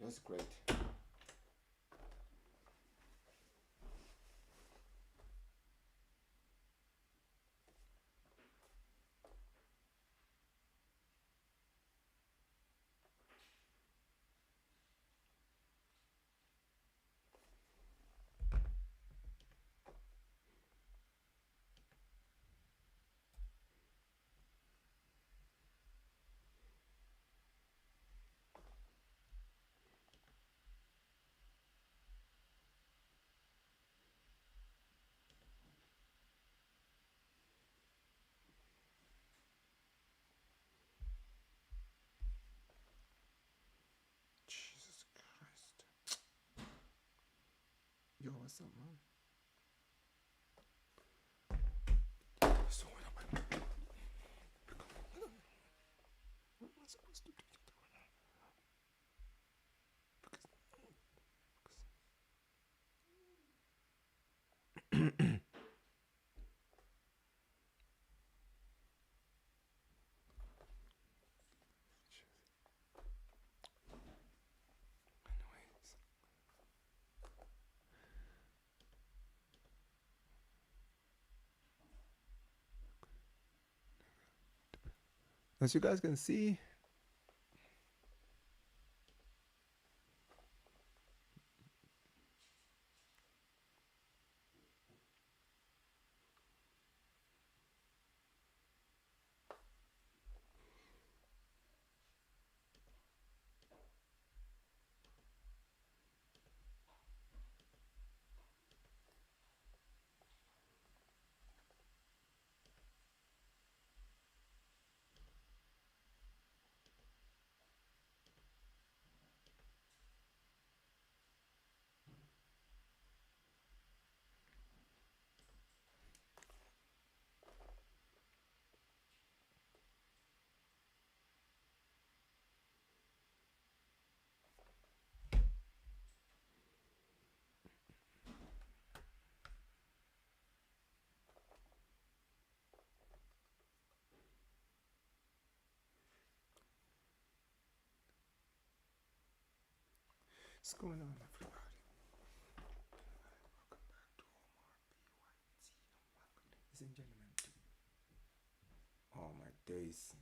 That's great. Jesus Christ. Yo, what's up, man? So what am I supposed to do? Anyways. As you guys can see, what's going on, everybody? Welcome back to Ladies and gentlemen. Oh my days.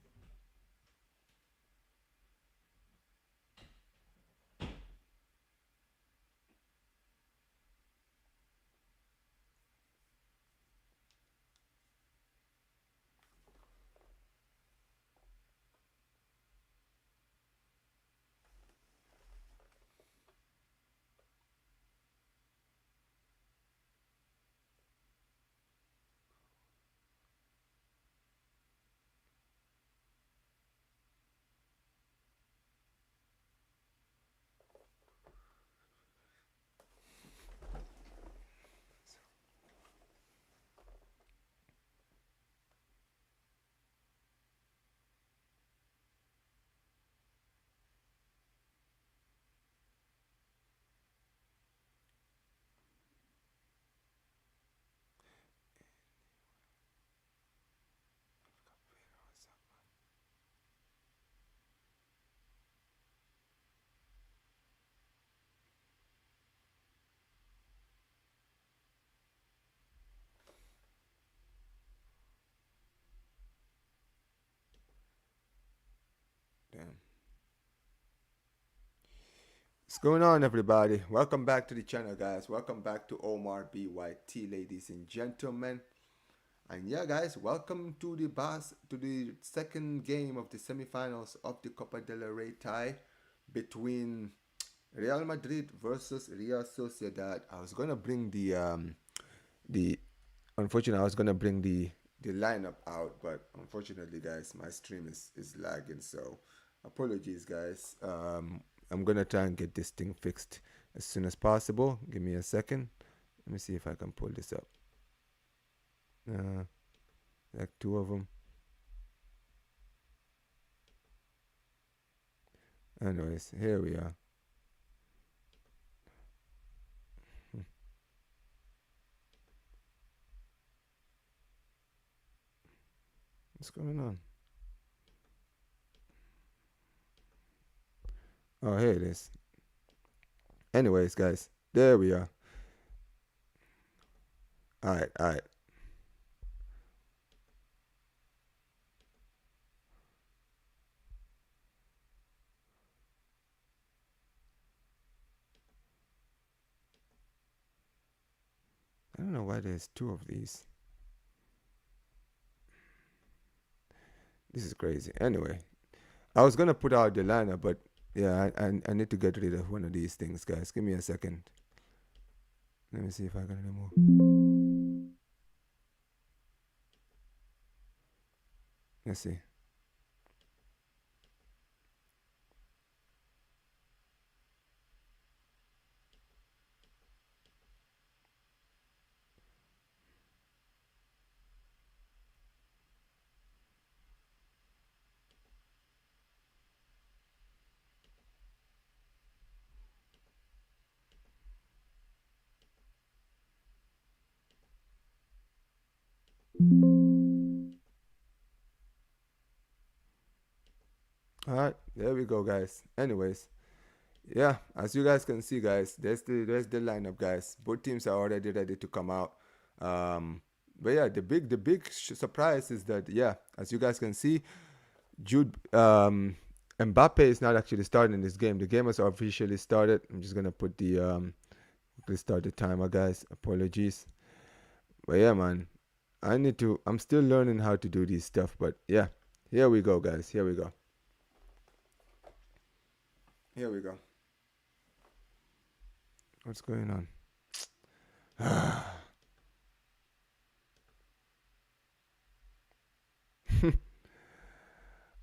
Damn. What's going on, everybody? Welcome back to the channel, guys. Welcome back to Omar BYT, ladies and gentlemen. And yeah, guys, welcome to the second game of the semifinals of the Copa del Rey tie between Real Madrid versus Real Sociedad. I was gonna bring the unfortunately I was gonna bring the lineup out, but unfortunately, guys, my stream is lagging, so apologies, guys. I'm gonna try and get this thing fixed as soon as possible. Give me a second. Let me see if I can pull this up. Like two of them. Anyways, here we are. What's going on? Oh, here it is. Anyways, guys, there we are. All right, all right. I don't know why there's two of these. This is crazy. Anyway, I was gonna put out the lineup, but yeah, I need to get rid of one of these things, guys. Give me a second. Let me see if I can remove. Let's see. All right, there we go, guys. Anyways, yeah, as you guys can see, guys, there's the lineup, guys. Both teams are already ready to come out. But yeah, the big surprise is that, yeah, as you guys can see, Jude Mbappe is not actually starting this game. The game has officially started. I'm just gonna put the start the timer, guys. Apologies. But yeah, man, I'm still learning how to do this stuff. But yeah, here we go, guys. Here we go. Here we go. What's going on?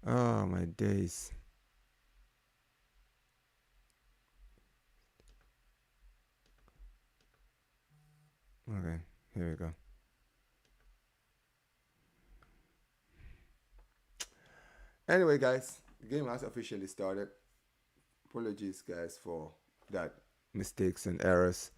Oh my days. Okay, here we go. Anyway, guys, the game has officially started. Apologies, guys, for that mistakes and errors.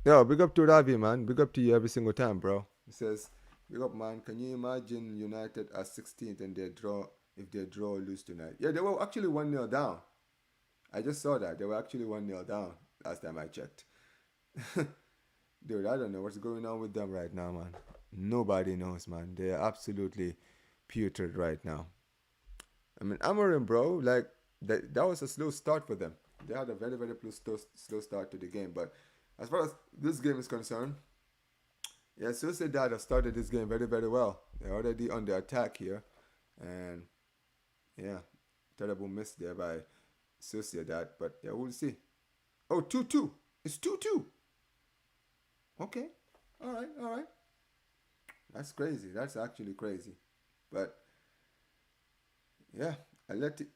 Yo, big up to Ravi, man. Big up to you every single time, bro. He says, big up, man. Can you imagine United as 16th and they draw if they draw or lose tonight? Yeah, they were actually 1-0 down. I just saw that. They were actually 1-0 down last time I checked. Dude, I don't know what's going on with them right now, man. Nobody knows, man. They are absolutely putrid right now. I mean, Amorim, bro, like, that was a slow start for them. They had a very, very slow start to the game. But as far as this game is concerned, yeah, Sociedad has started this game very, very well. They're already on the attack here. And yeah, terrible miss there by Sociedad. But yeah, we'll see. Oh, 2-2. It's 2-2. Okay. All right, all right. That's crazy. That's actually crazy. But yeah, I let it.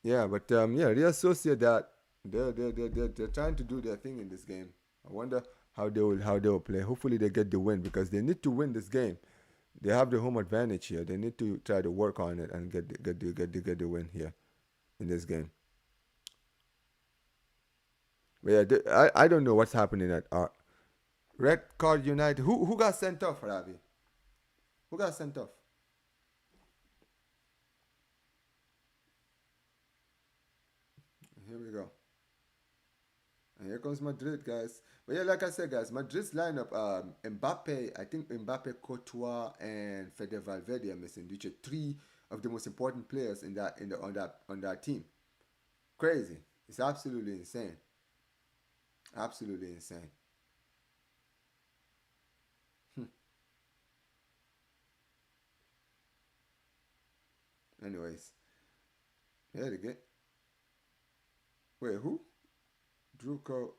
Yeah, but yeah, Real Sociedad, they're trying to do their thing in this game. I wonder how they will play. Hopefully, they get the win because they need to win this game. They have the home advantage here. They need to try to work on it and get the win here in this game. But yeah, I don't know what's happening at Red Card United. Who got sent off, Ravi? Who got sent off? Here we go. And here comes Madrid, guys. But yeah, like I said, guys, Madrid's lineup, Mbappe, I think Mbappe, Courtois, and Fede Valverde are missing, which are three of the most important players on that team. Crazy. It's absolutely insane. Absolutely insane. Anyways, yeah, the game. Wait, who? Druko.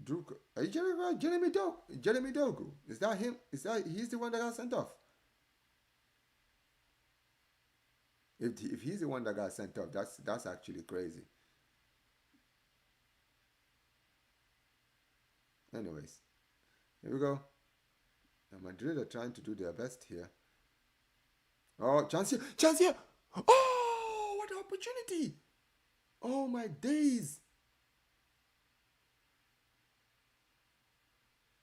Druko. Are you Jeremy Dogu? Is that him? Is that he's the one that got sent off? If he's the one that got sent off, that's actually crazy. Anyways, here we go. And Madrid are trying to do their best here. Oh, chance here! Chance here! Oh, what an opportunity! Oh my days!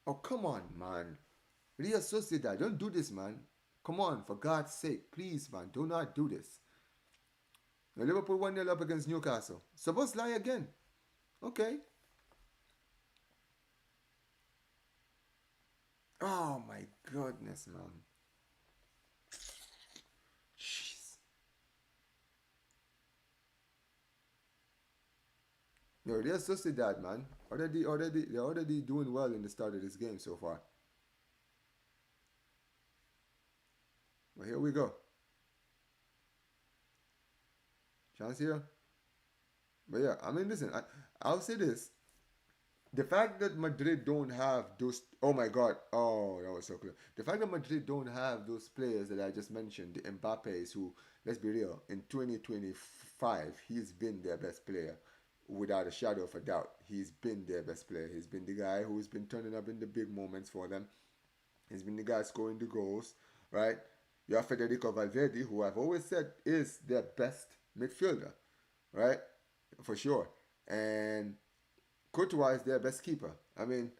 Oh, come on, man. Real Sociedad, don't do this, man. Come on, for God's sake, please, man, do not do this. Now Liverpool 1-0 up against Newcastle. Supposed lie again. Okay. Oh my goodness, man. Jeez. No, they're Sociedad, man. They're already doing well in the start of this game so far. Well, here we go. Chance here. But yeah, I mean, listen, I'll say this. The fact that Madrid don't have those, oh my god, oh, that was so close. The fact that Madrid don't have those players that I just mentioned, the Mbappe's, who, let's be real, in 2025 he's been their best player without a shadow of a doubt. He's been their best player. He's been the guy who's been turning up in the big moments for them. He's been the guy scoring the goals, right? You have Federico Valverde, who I've always said is their best midfielder, right? For sure. And Courtois is their best keeper. I mean,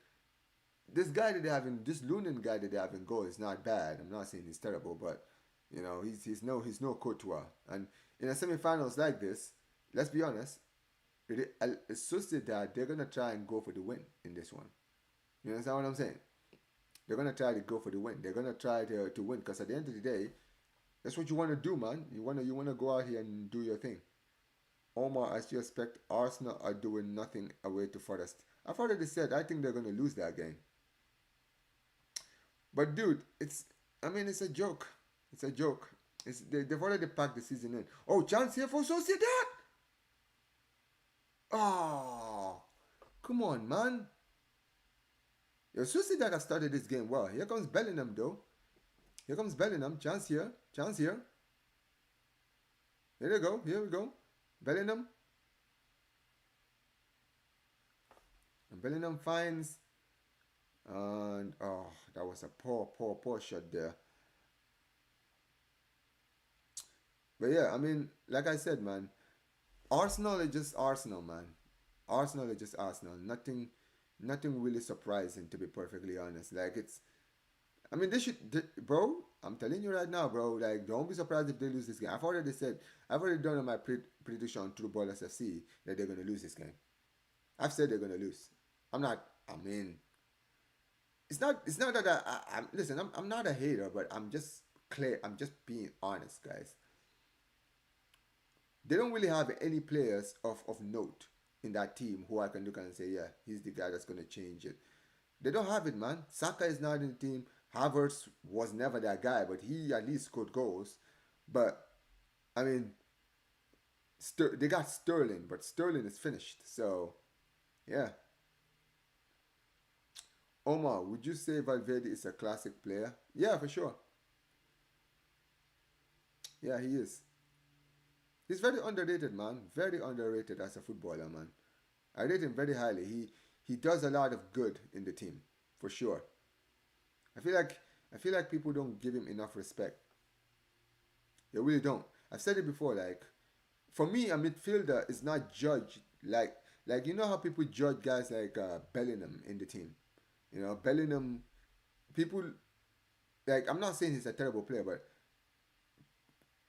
this guy that they have in, this Lunin guy that they have in goal is not bad. I'm not saying he's terrible, but you know, he's no Courtois. And in a semi-finals like this, let's be honest, Sociedad, they're gonna try and go for the win in this one. You understand what I'm saying? They're gonna try to go for the win. They're gonna try to win because at the end of the day, that's what you want to do, man. You wanna go out here and do your thing. Omar, as you expect, Arsenal are doing nothing away to Forest. I've already said I think they're gonna lose that game. But dude, it's a joke. It's a joke. They've already packed the season in. Oh, chance here for Sociedad. Oh, come on, man. Your Sociedad has started this game well. Here comes Bellingham, though. Here comes Bellingham. Chance here. Chance here. Here they go. Here we go. Bellingham. And Bellingham finds. And, oh, that was a poor shot there. But yeah, I mean, like I said, man, Arsenal is just Arsenal, man. Arsenal is just Arsenal. Nothing really surprising, to be perfectly honest. Like, I mean, bro. I'm telling you right now, bro. Like, don't be surprised if they lose this game. I've already done my prediction to the Ballers FC that they're gonna lose this game. I've said they're gonna lose. I'm not. I mean, it's not. It's not that I'm. Listen, I'm not a hater, but I'm just clear. I'm just being honest, guys. They don't really have any players of note in that team who I can look at and say, yeah, he's the guy that's gonna change it. They don't have it, man. Saka is not in the team. Havertz was never that guy, but he at least scored goals. But I mean, they got Sterling, but Sterling is finished. So yeah. Omar, would you say Valverde is a classic player? Yeah, for sure. Yeah, he is. He's very underrated, man. Very underrated as a footballer, man. I rate him very highly. He does a lot of good in the team, for sure. I feel like people don't give him enough respect. They really don't. I've said it before. Like, for me, a midfielder is not judged like you know how people judge guys like Bellingham in the team. You know, Bellingham. People like, I'm not saying he's a terrible player, but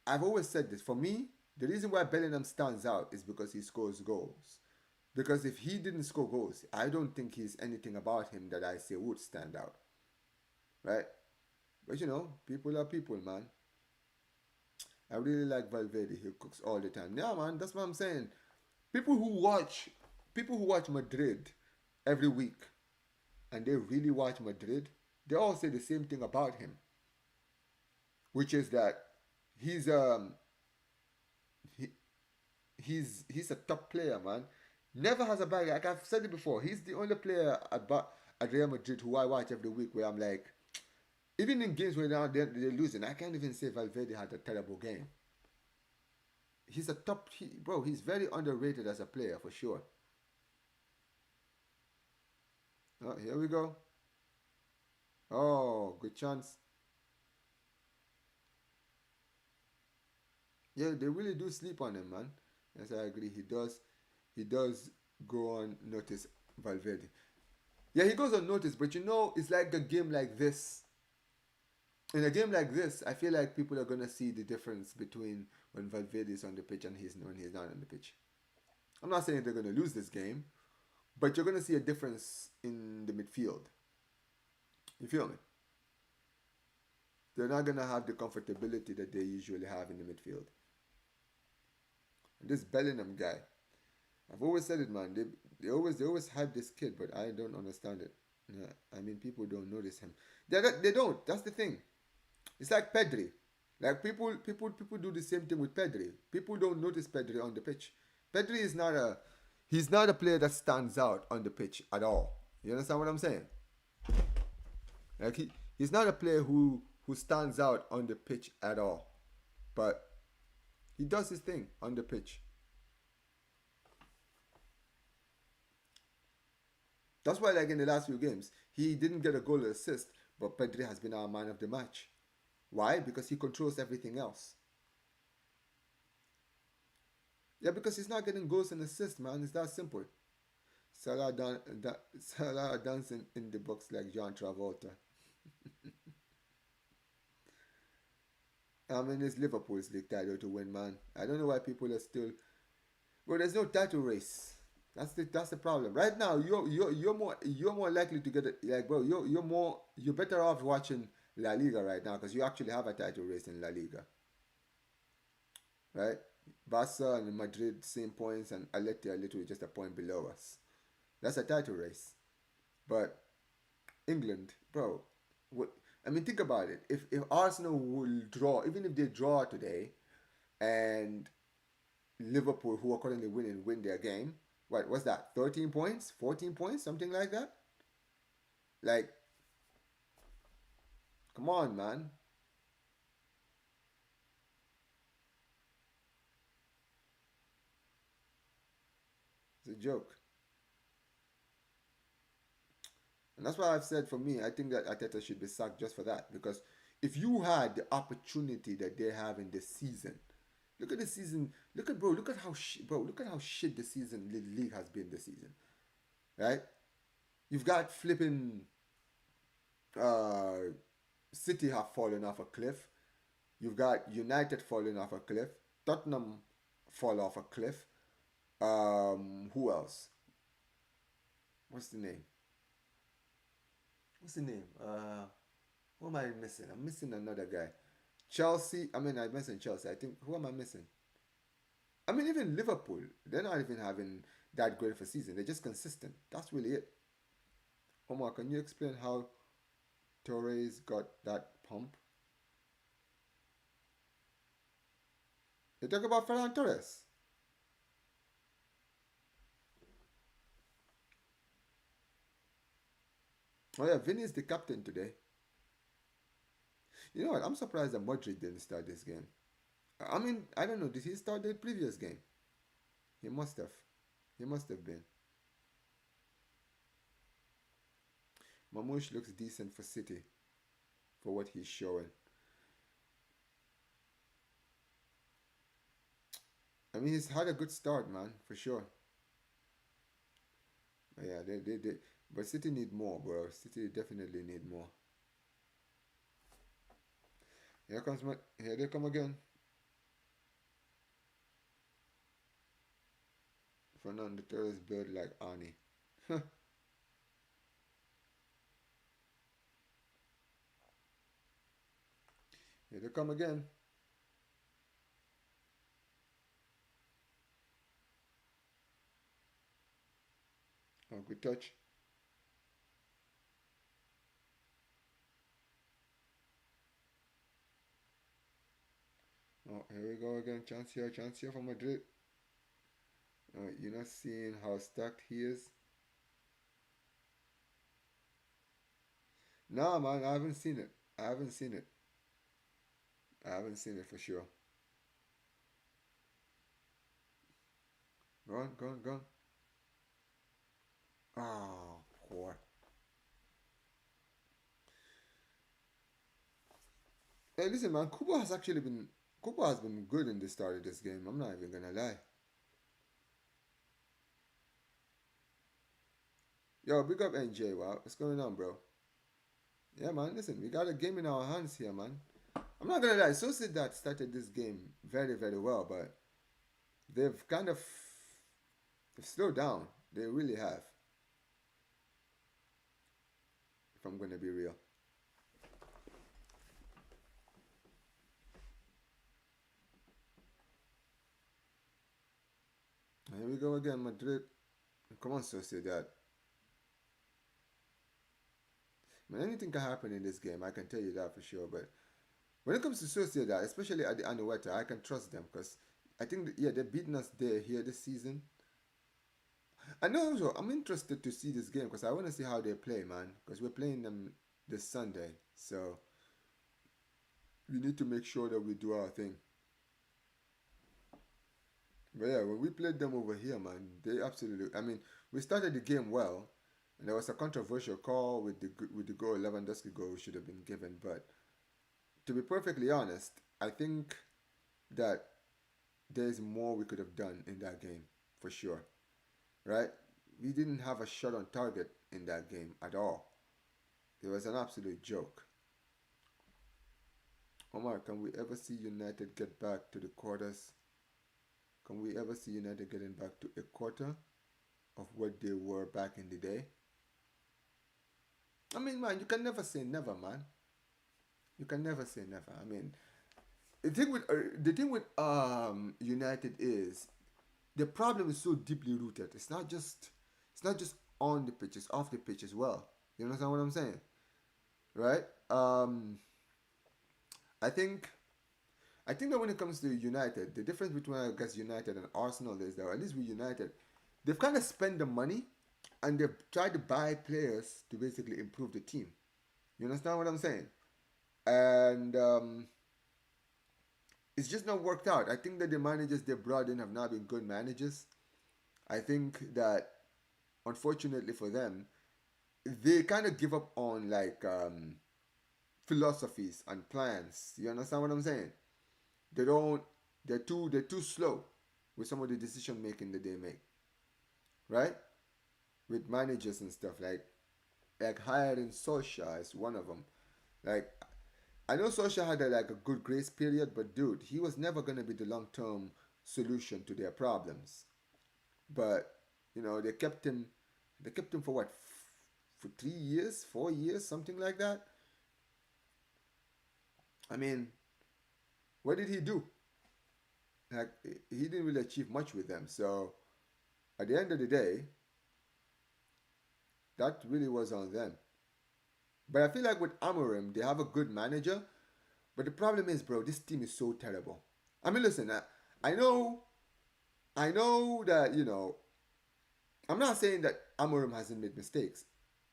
I've always said this. For me, the reason why Bellingham stands out is because he scores goals. Because if he didn't score goals, I don't think he's anything about him that I say would stand out. Right? But you know, people are people, man. I really like Valverde. He cooks all the time. Yeah, man, that's what I'm saying. People who watch people who watch Madrid every week and they really watch Madrid, they all say the same thing about him, which is that he's he, he's a top player, man. Never has a bad. Like I've said it before, he's the only player at Real Madrid who I watch every week where I'm like, even in games where they're losing, I can't even say Valverde had a terrible game. He's a bro. He's very underrated as a player for sure. Oh, here we go. Oh, good chance. Yeah, they really do sleep on him, man. Yes, I agree. He does. He does go on notice, Valverde. Yeah, he goes on notice, but you know, it's like a game like this. in a game like this, I feel like people are gonna see the difference between when Valverde is on the pitch and when he's not on the pitch. I'm not saying they're gonna lose this game, but you're gonna see a difference in the midfield. You feel me? They're not gonna have the comfortability that they usually have in the midfield. And this Bellingham guy, I've always said it, man. They always hype this kid, but I don't understand it. Yeah, I mean, people don't notice him. They don't. That's the thing. It's like Pedri. Like people do the same thing with Pedri. People don't notice Pedri on the pitch. Pedri is not a he's not a player that stands out on the pitch at all. You understand what I'm saying? Like he's not a player who stands out on the pitch at all. But he does his thing on the pitch. That's why, like in the last few games, he didn't get a goal or assist, but Pedri has been our man of the match. Why? Because he controls everything else. Yeah, because he's not getting goals and assists, man. It's that simple. Salah dancing in the box like John Travolta. I mean, it's Liverpool's league title to win, man. I don't know why people are still. Well, there's no title race. That's the problem. Right now, you're more likely to get it. Like, bro, you're better off watching La Liga right now because you actually have a title race in La Liga, right? Barca and Madrid same points, and Atleti are literally just a point below us. That's a title race. But England, bro, what? I mean, think about it. If Arsenal will draw, even if they draw today, and Liverpool, who are currently winning, win their game, what's that? 13 points, 14 points, something like that. Like, come on, man. It's a joke. And that's why I've said, for me, I think that Ateta should be sacked just for that. Because if you had the opportunity that they have in this season, look at the season. Look at, bro. Look at how bro. Look at how shit the season the league has been this season, right? You've got flipping uh, City have fallen off a cliff. You've got United falling off a cliff. Tottenham fall off a cliff. Who else? What's the name? What's the name? Who am I missing? I'm missing another guy. Chelsea. I mean, I mentioned Chelsea. I think who am I missing? I mean, even Liverpool. They're not even having that great of a season. They're just consistent. That's really it. Omar, can you explain how Torres got that pump? You talk about Ferran Torres. Oh yeah, Vinny is the captain today. You know what? I'm surprised that Madrid didn't start this game. I mean, I don't know. Did he start the previous game? He must have. He must have been. Mamouche looks decent for City for what he's showing. I mean, he's had a good start, man, for sure. But yeah, but City need more, bro. City definitely need more. Here they come again. Fernando Torres built like Arnie. Here they come again. Oh, good touch. Oh, here we go again. Chance here for Madrid. You're not seeing how stacked he is. No, man, I haven't seen it. I haven't seen it. I haven't seen it for sure. Go on, go on, go on. Oh, poor. Hey, listen, man. Kubo has been good in the start of this game. I'm not even gonna lie. Yo, big up NJ. Wow, what's going on, bro? Yeah, man. Listen, we got a game in our hands here, man. I'm not gonna lie. Sociedad started this game very, very well, but they've kind of they've slowed down. They really have. If I'm gonna be real. Here we go again, Madrid. Come on, Sociedad. I mean, anything can happen in this game. I can tell you that for sure. But when it comes to Sociedad, especially at the Anueta, I can trust them because I think yeah they've beaten us there here this season. I know also I'm interested to see this game because I want to see how they play, man. Because we're playing them this Sunday, so we need to make sure that we do our thing. But yeah, when we played them over here, man, they absolutely. I mean, we started the game well, and there was a controversial call with the goal Lewandowski goal should have been given. But to be perfectly honest, I think that there's more we could have done in that game for sure. Right? We didn't have a shot on target in that game at all. It was an absolute joke. Omar, can we ever see United get back to the quarters? Can we ever see United getting back to a quarter of what they were back in the day? I mean, man, you can never say never, man. You can never say never. I mean, the thing with United is the problem is so deeply rooted. It's not just on the pitch, it's off the pitch as well. You understand what I'm saying? Right? I think I think that when it comes to United, the difference between I guess United and Arsenal is that at least with United, they've kind of spent the money and they've tried to buy players to basically improve the team. You understand what I'm saying? And it's just not worked out. I think that the managers they brought in have not been good managers. I think that unfortunately for them, they kind of give up on like philosophies and plans. You understand what I'm saying? They don't. They're too slow with some of the decision making that they make. Right? With managers and stuff like hiring Solskjaer is one of them. Like I know Solskjaer had like a good grace period, but dude, he was never gonna be the long term solution to their problems. But they kept him. They kept him for what? For 3 years, 4 years, something like that. I mean, what did he do? Like he didn't really achieve much with them. So at the end of the day, that really was on them. But I feel like with Amorim, they have a good manager. But the problem is, bro, this team is so terrible. I mean, listen, I know, I know that I'm not saying that Amorim hasn't made mistakes.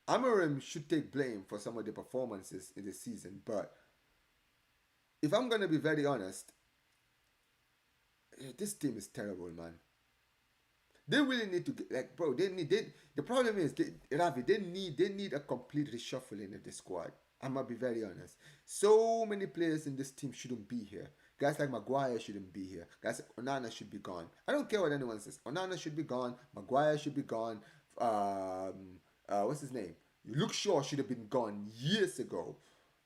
Amorim should take blame for some of the performances in the season. But if I'm gonna be very honest, this team is terrible, man. They really need to get like, bro. The problem is, Ravi. They need a complete reshuffling of the squad. I'm gonna be very honest. So many players in this team shouldn't be here. Guys like Maguire shouldn't be here. Guys like Onana should be gone. I don't care what anyone says. Onana should be gone. Maguire should be gone. What's his name? Luke Shaw should have been gone years ago.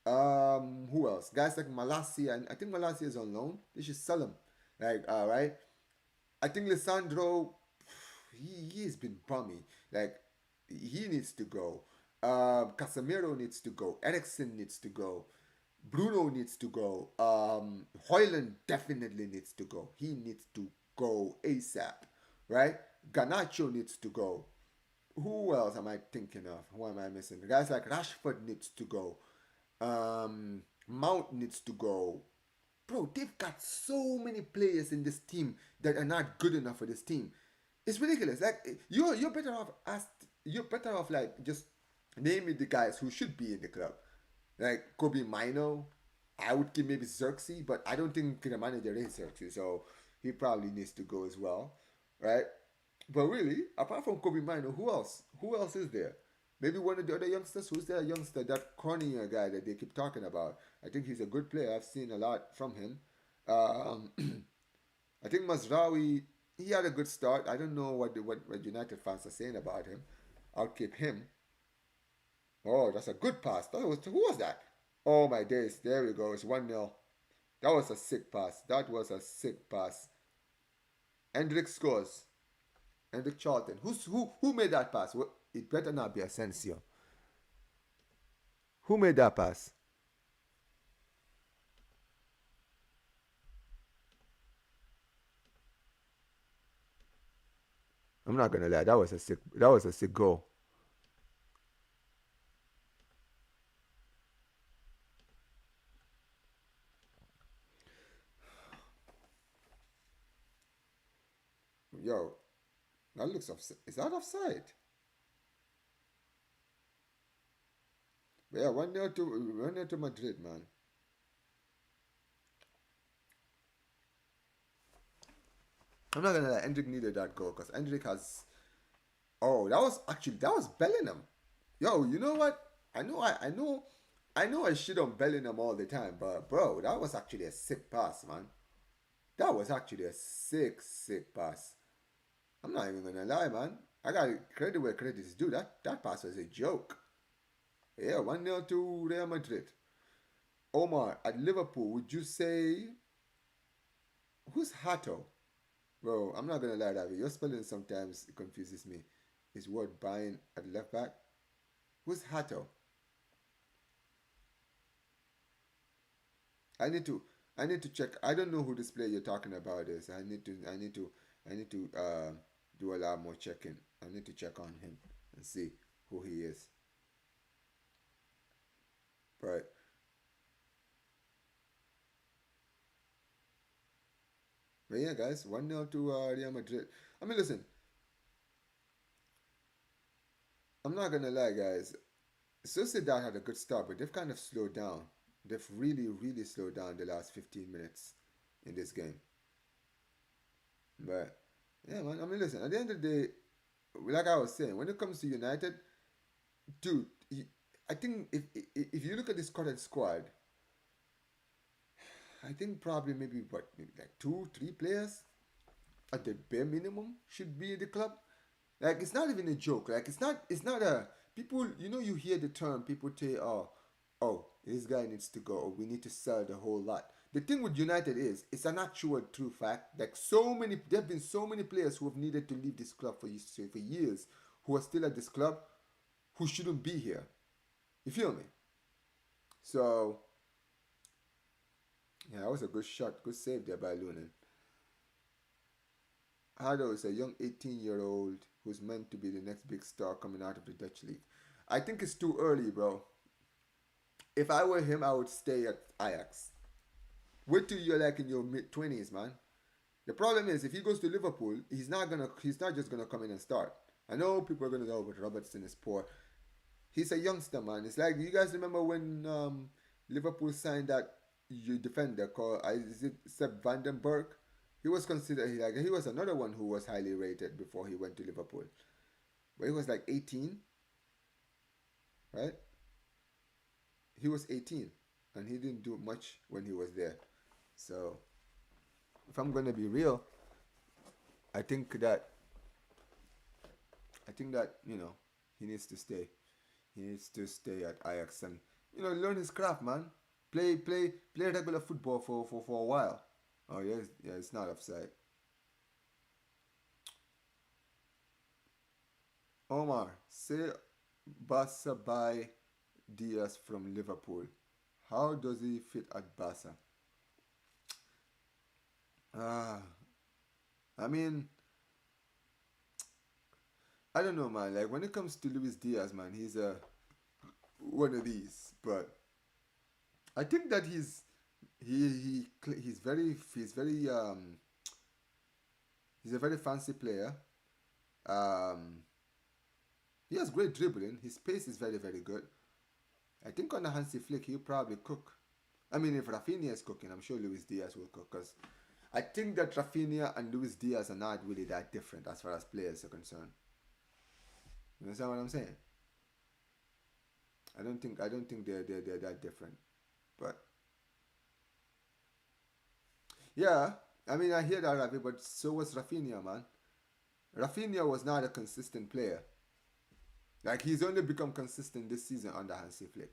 Who else? Guys like Malasia, and I think Malasia is on loan. They should sell him. Like, right? I think Lissandro, he's been bummy. Like, he needs to go. Casemiro needs to go. Eriksen needs to go. Bruno needs to go. Hoyland definitely needs to go. He needs to go ASAP, right? Ganacho needs to go. Who else am I thinking of? Who am I missing? The guys like Rashford needs to go. Mount needs to go. Bro, they've got so many players in this team that are not good enough for this team. It's ridiculous. Like you're better off like just naming the guys who should be in the club. Like Kobe Mino, I would give maybe Xerxes, but I don't think the manager is Xerxes, so he probably needs to go as well, right? But really, apart from Kobe Mino, who else? Who else is there? Maybe one of the other youngsters. Who's that youngster? That cornier guy that they keep talking about. I think he's a good player. I've seen a lot from him. Um, I think Mazraoui. He had a good start. I don't know what United fans are saying about him. I'll keep him. Oh, that's a good pass. Who was that? Oh my days. There we go. It's 1-0. That was a sick pass. That was a sick pass. Hendrick scores. Hendrick Charlton. Who made that pass? Well, it better not be Asensio. Who made that pass? I'm not gonna lie. That was a sick goal. Yo, that looks offside. Is that offside? But yeah, 1-0 to Madrid, man. I'm not gonna lie. Hendrick needed that goal because Hendrick has. Oh, that was Bellingham. Yo, you know what? I know I shit on Bellingham all the time, but bro, that was actually a sick pass, man. That was actually a sick, sick pass. I'm not even gonna lie, man. I got credit where credit is due. That pass was a joke. Yeah, 1-0 to Real Madrid. Omar, at Liverpool, would you say who's Hato? Bro, I'm not gonna lie, David. Your spelling sometimes confuses me. Is word buying at left back? Who's Hato? I need to I need to check. I don't know who this player you're talking about is. I need to do a lot more checking. I need to check on him and see who he is. Right. But yeah, guys, 1-0 to Real Madrid. I mean, listen, I'm not gonna lie, guys. Sociedad had a good start, but they've kind of slowed down. They've really, really slowed down the last 15 minutes in this game. But yeah, man. I mean, listen. At the end of the day, like I was saying, when it comes to United, dude, I think if you look at this current squad, I think probably maybe what maybe like two, three players at the bare minimum should be in the club. Like it's not even a joke. Like it's not a people. You hear the term people say, oh, this guy needs to go. Or we need to sell the whole lot. The thing with United is it's an actual true fact. Like there have been so many players who have needed to leave this club for years, who are still at this club, who shouldn't be here. You feel me? So yeah, that was a good shot, good save there by Lunin. Hardo is a young 18-year-old who's meant to be the next big star coming out of the Dutch league. I think it's too early, bro. If I were him, I would stay at Ajax. Wait till you're like in your mid 20s, man. The problem is if he goes to Liverpool, he's not just gonna come in and start. I know people are gonna go, but Robertson is poor. He's a youngster, man. It's like you guys remember when Liverpool signed that you defender called is it Sepp Vandenberg? He was considered like he was another one who was highly rated before he went to Liverpool. But he was like 18, right? He was 18, and he didn't do much when he was there. So if I'm gonna be real, I think that he needs to stay. He needs to stay at Ajax and learn his craft, man. Play regular football for a while. Oh yes, yeah, it's not offside. Omar, say Barca buy Diaz from Liverpool. How does he fit at Barca? Ah, I mean, I don't know, man. Like when it comes to Luis Diaz, man, he's a one of these. But I think that he's a very fancy player. Um, he has great dribbling. His pace is very very good. I think on the Hansi Flick he'll probably cook. I mean, if Rafinha is cooking, I'm sure Luis Diaz will cook. Cause I think that Rafinha and Luis Diaz are not really that different as far as players are concerned. You understand what I'm saying? I don't think they're that different. But yeah, I mean I hear that Ravi, but so was Rafinha, man. Rafinha was not a consistent player. Like he's only become consistent this season under Hansi Flick.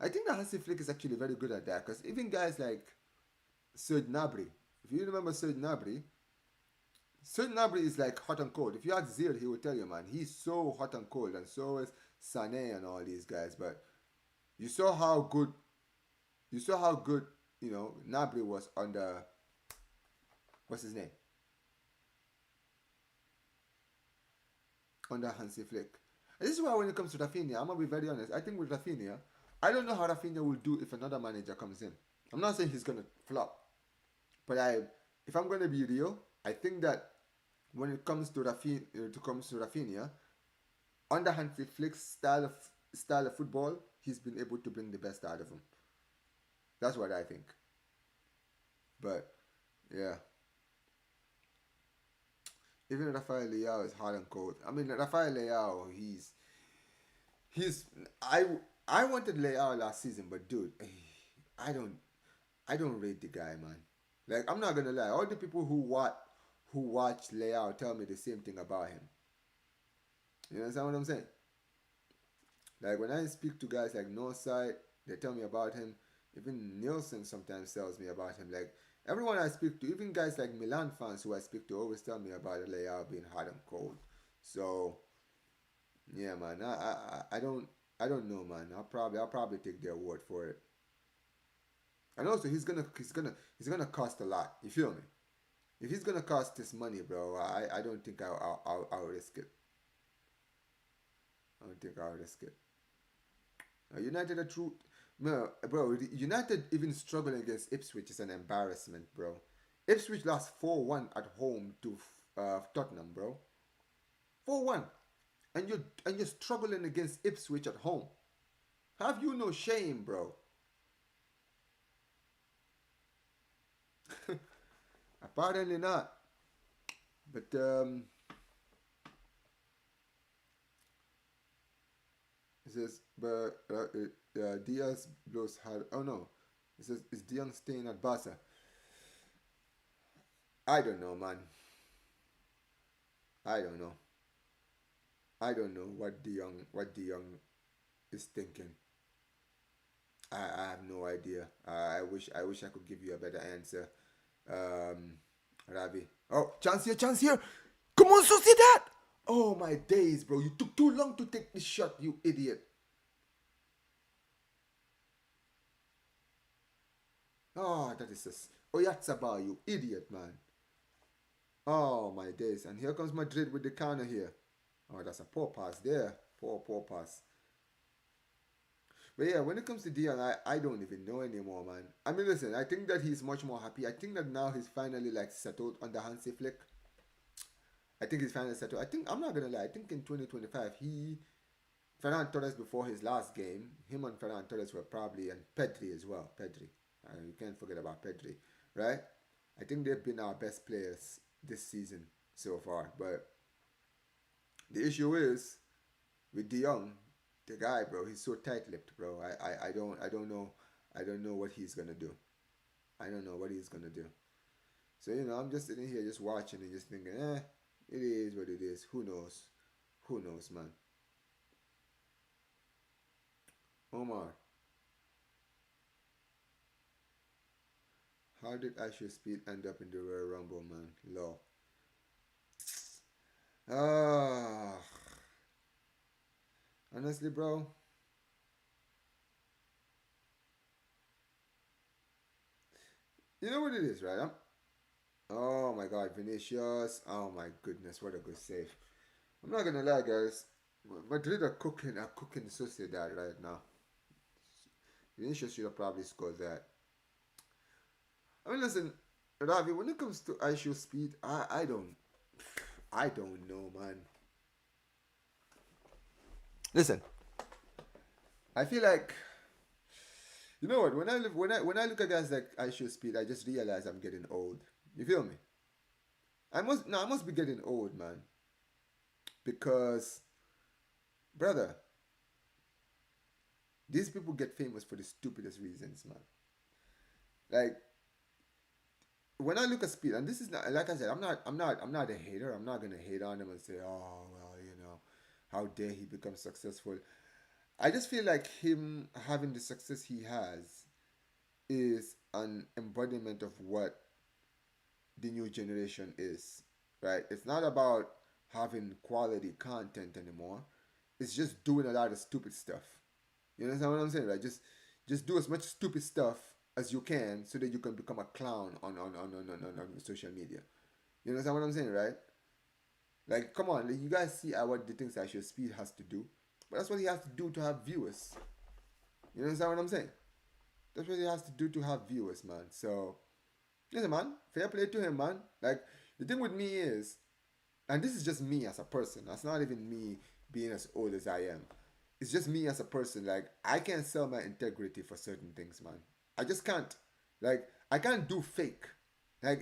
I think that Hansi Flick is actually very good at that because even guys like Serge Gnabry, if you remember Serge Gnabry is like hot and cold. If you ask Zir, he will tell you, man, he's so hot and cold, and so is Sané and all these guys. But you saw how good, you saw how good, Gnabry was under what's his name under Hansi Flick. And this is why when it comes to Rafinha, I'm gonna be very honest. I think with Rafinha, I don't know how Rafinha will do if another manager comes in. I'm not saying he's gonna flop, but if I'm gonna be real, I think that when it comes to Rafinha, under Hansi Flick's style of football, he's been able to bring the best out of him. That's what I think. But yeah, even Rafael Leao is hard and cold. I mean, Rafael Leao, he's I wanted Leao last season, but dude, I don't I don't rate the guy, man. Like I'm not gonna lie, all the people who watch Leao tell me the same thing about him. You understand what I'm saying? Like when I speak to guys like Northside, they tell me about him. Even Nielsen sometimes tells me about him. Like everyone I speak to, even guys like Milan fans who I speak to, always tell me about Leao being hot and cold. So yeah, man, I don't know, man. I'll probably take their word for it. And also, he's gonna cost a lot. You feel me? If he's gonna cost this money, bro, I don't think I'll risk it. I don't think I'll risk it. United are true. No, bro. United even struggling against Ipswich is an embarrassment, bro. Ipswich lost 4-1 at home to Tottenham, bro. 4-1, and you're struggling against Ipswich at home. Have you no shame, bro? Apparently not. But it says, but Diaz blows hard. Oh no, it says is Dion staying at Barca? I don't know, man. I don't know. I don't know what De Jong is thinking. I have no idea. I wish I could give you a better answer. Ravi. Oh, chance here. Come on, Sociedad. Oh my days, bro! You took too long to take this shot, you idiot. Oh, that is a Oyatzaba, you idiot, man. Oh my days! And here comes Madrid with the counter here. Oh, that's a poor pass there. Poor pass. But yeah, when it comes to Dion, I don't even know anymore, man. I mean, listen, I think that he's much more happy. I think that now he's finally like settled under Hansi Flick. I think he's finally settled. I think I'm not gonna lie. I think in 2025 Ferran Torres before his last game, him and Ferran Torres were probably and Pedri as well. Pedri, you can't forget about Pedri, right? I think they've been our best players this season so far. But the issue is with De Jong, the guy, bro, he's so tight-lipped, bro. I don't know what he's gonna do. I don't know what he's gonna do. So I'm just sitting here, just watching and just thinking, it is what it is. Who knows? Who knows, man? Omar, how did Asher Speed end up in the Royal Rumble, man? Law. Ah, honestly, bro, you know what it is, right? Oh my God, Vinicius. Oh my goodness, what a good save. I'm not gonna lie, guys. Madrid are cooking Sociedad right now. Vinicius should have probably scored that. I mean, listen, Ravi. When it comes to ISO speed, I don't know, man. Listen, I feel like you know what? When I look at guys like ISO speed, I just realize I'm getting old. You feel me? I must be getting old, man. Because brother, these people get famous for the stupidest reasons, man. Like when I look at speed, and this is not like I said, I'm not a hater. I'm not gonna hate on them and say, oh well, how dare he become successful. I just feel like him having the success he has is an embodiment of what the new generation is, right? It's not about having quality content anymore. It's just doing a lot of stupid stuff. You understand what I'm saying, right? Just do as much stupid stuff as you can so that you can become a clown on social media. You understand what I'm saying, right? Like, come on, like, you guys see what the things that your speed has to do, but that's what he has to do to have viewers. You understand what I'm saying? That's what he has to do to have viewers, man. So, listen, man, fair play to him, man. Like, the thing with me is, and this is just me as a person. That's not even me being as old as I am. It's just me as a person. Like, I can't sell my integrity for certain things, man. I just can't. Like, I can't do fake. Like,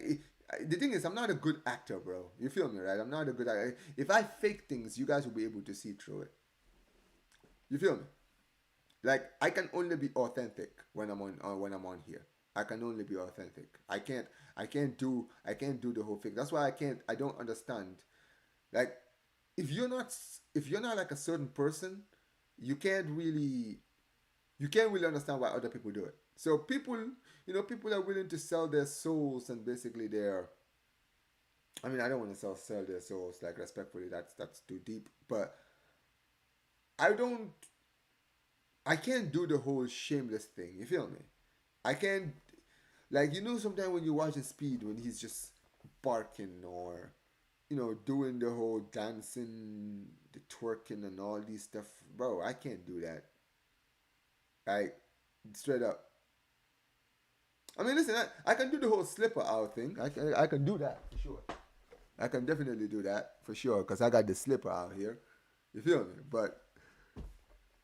the thing is, I'm not a good actor, bro. You feel me, right? I'm not a good actor. If I fake things, you guys will be able to see through it. You feel me? Like, I can only be authentic when I'm on here. I can only be authentic. I can't do the whole thing. That's why I don't understand. Like, if you're not if you're not like a certain person, you can't really you can't really understand why other people do it. So people are willing to sell their souls and basically their, I mean, I don't want to sell their souls, like, respectfully. That's too deep. But I don't I can't do the whole shameless thing. You feel me? I can't, like, sometimes when you watch a speed when he's just barking or doing the whole dancing, the twerking and all these stuff, bro. I can't do that. Like, straight up. I mean, listen, I can do the whole slipper out thing. I can do that for sure. I can definitely do that for sure because I got the slipper out here. You feel me? But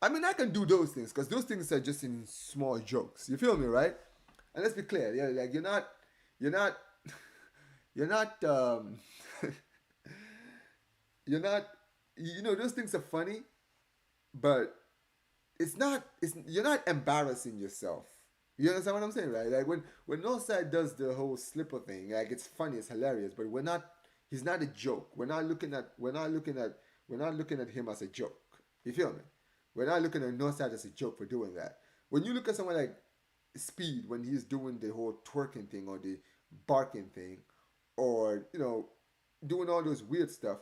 I mean, I can do those things because those things are just in small jokes. You feel me, right? And let's be clear, yeah, like, you're not, you're not, you're not, those things are funny, but you're not embarrassing yourself. You understand what I'm saying, right? Like, when Northside does the whole slipper thing, like, it's funny, it's hilarious, but he's not a joke. We're not looking at him as a joke. You feel me? We're not looking at Northside as a joke for doing that. When you look at someone like Speed, when he's doing the whole twerking thing or the barking thing, or doing all those weird stuff,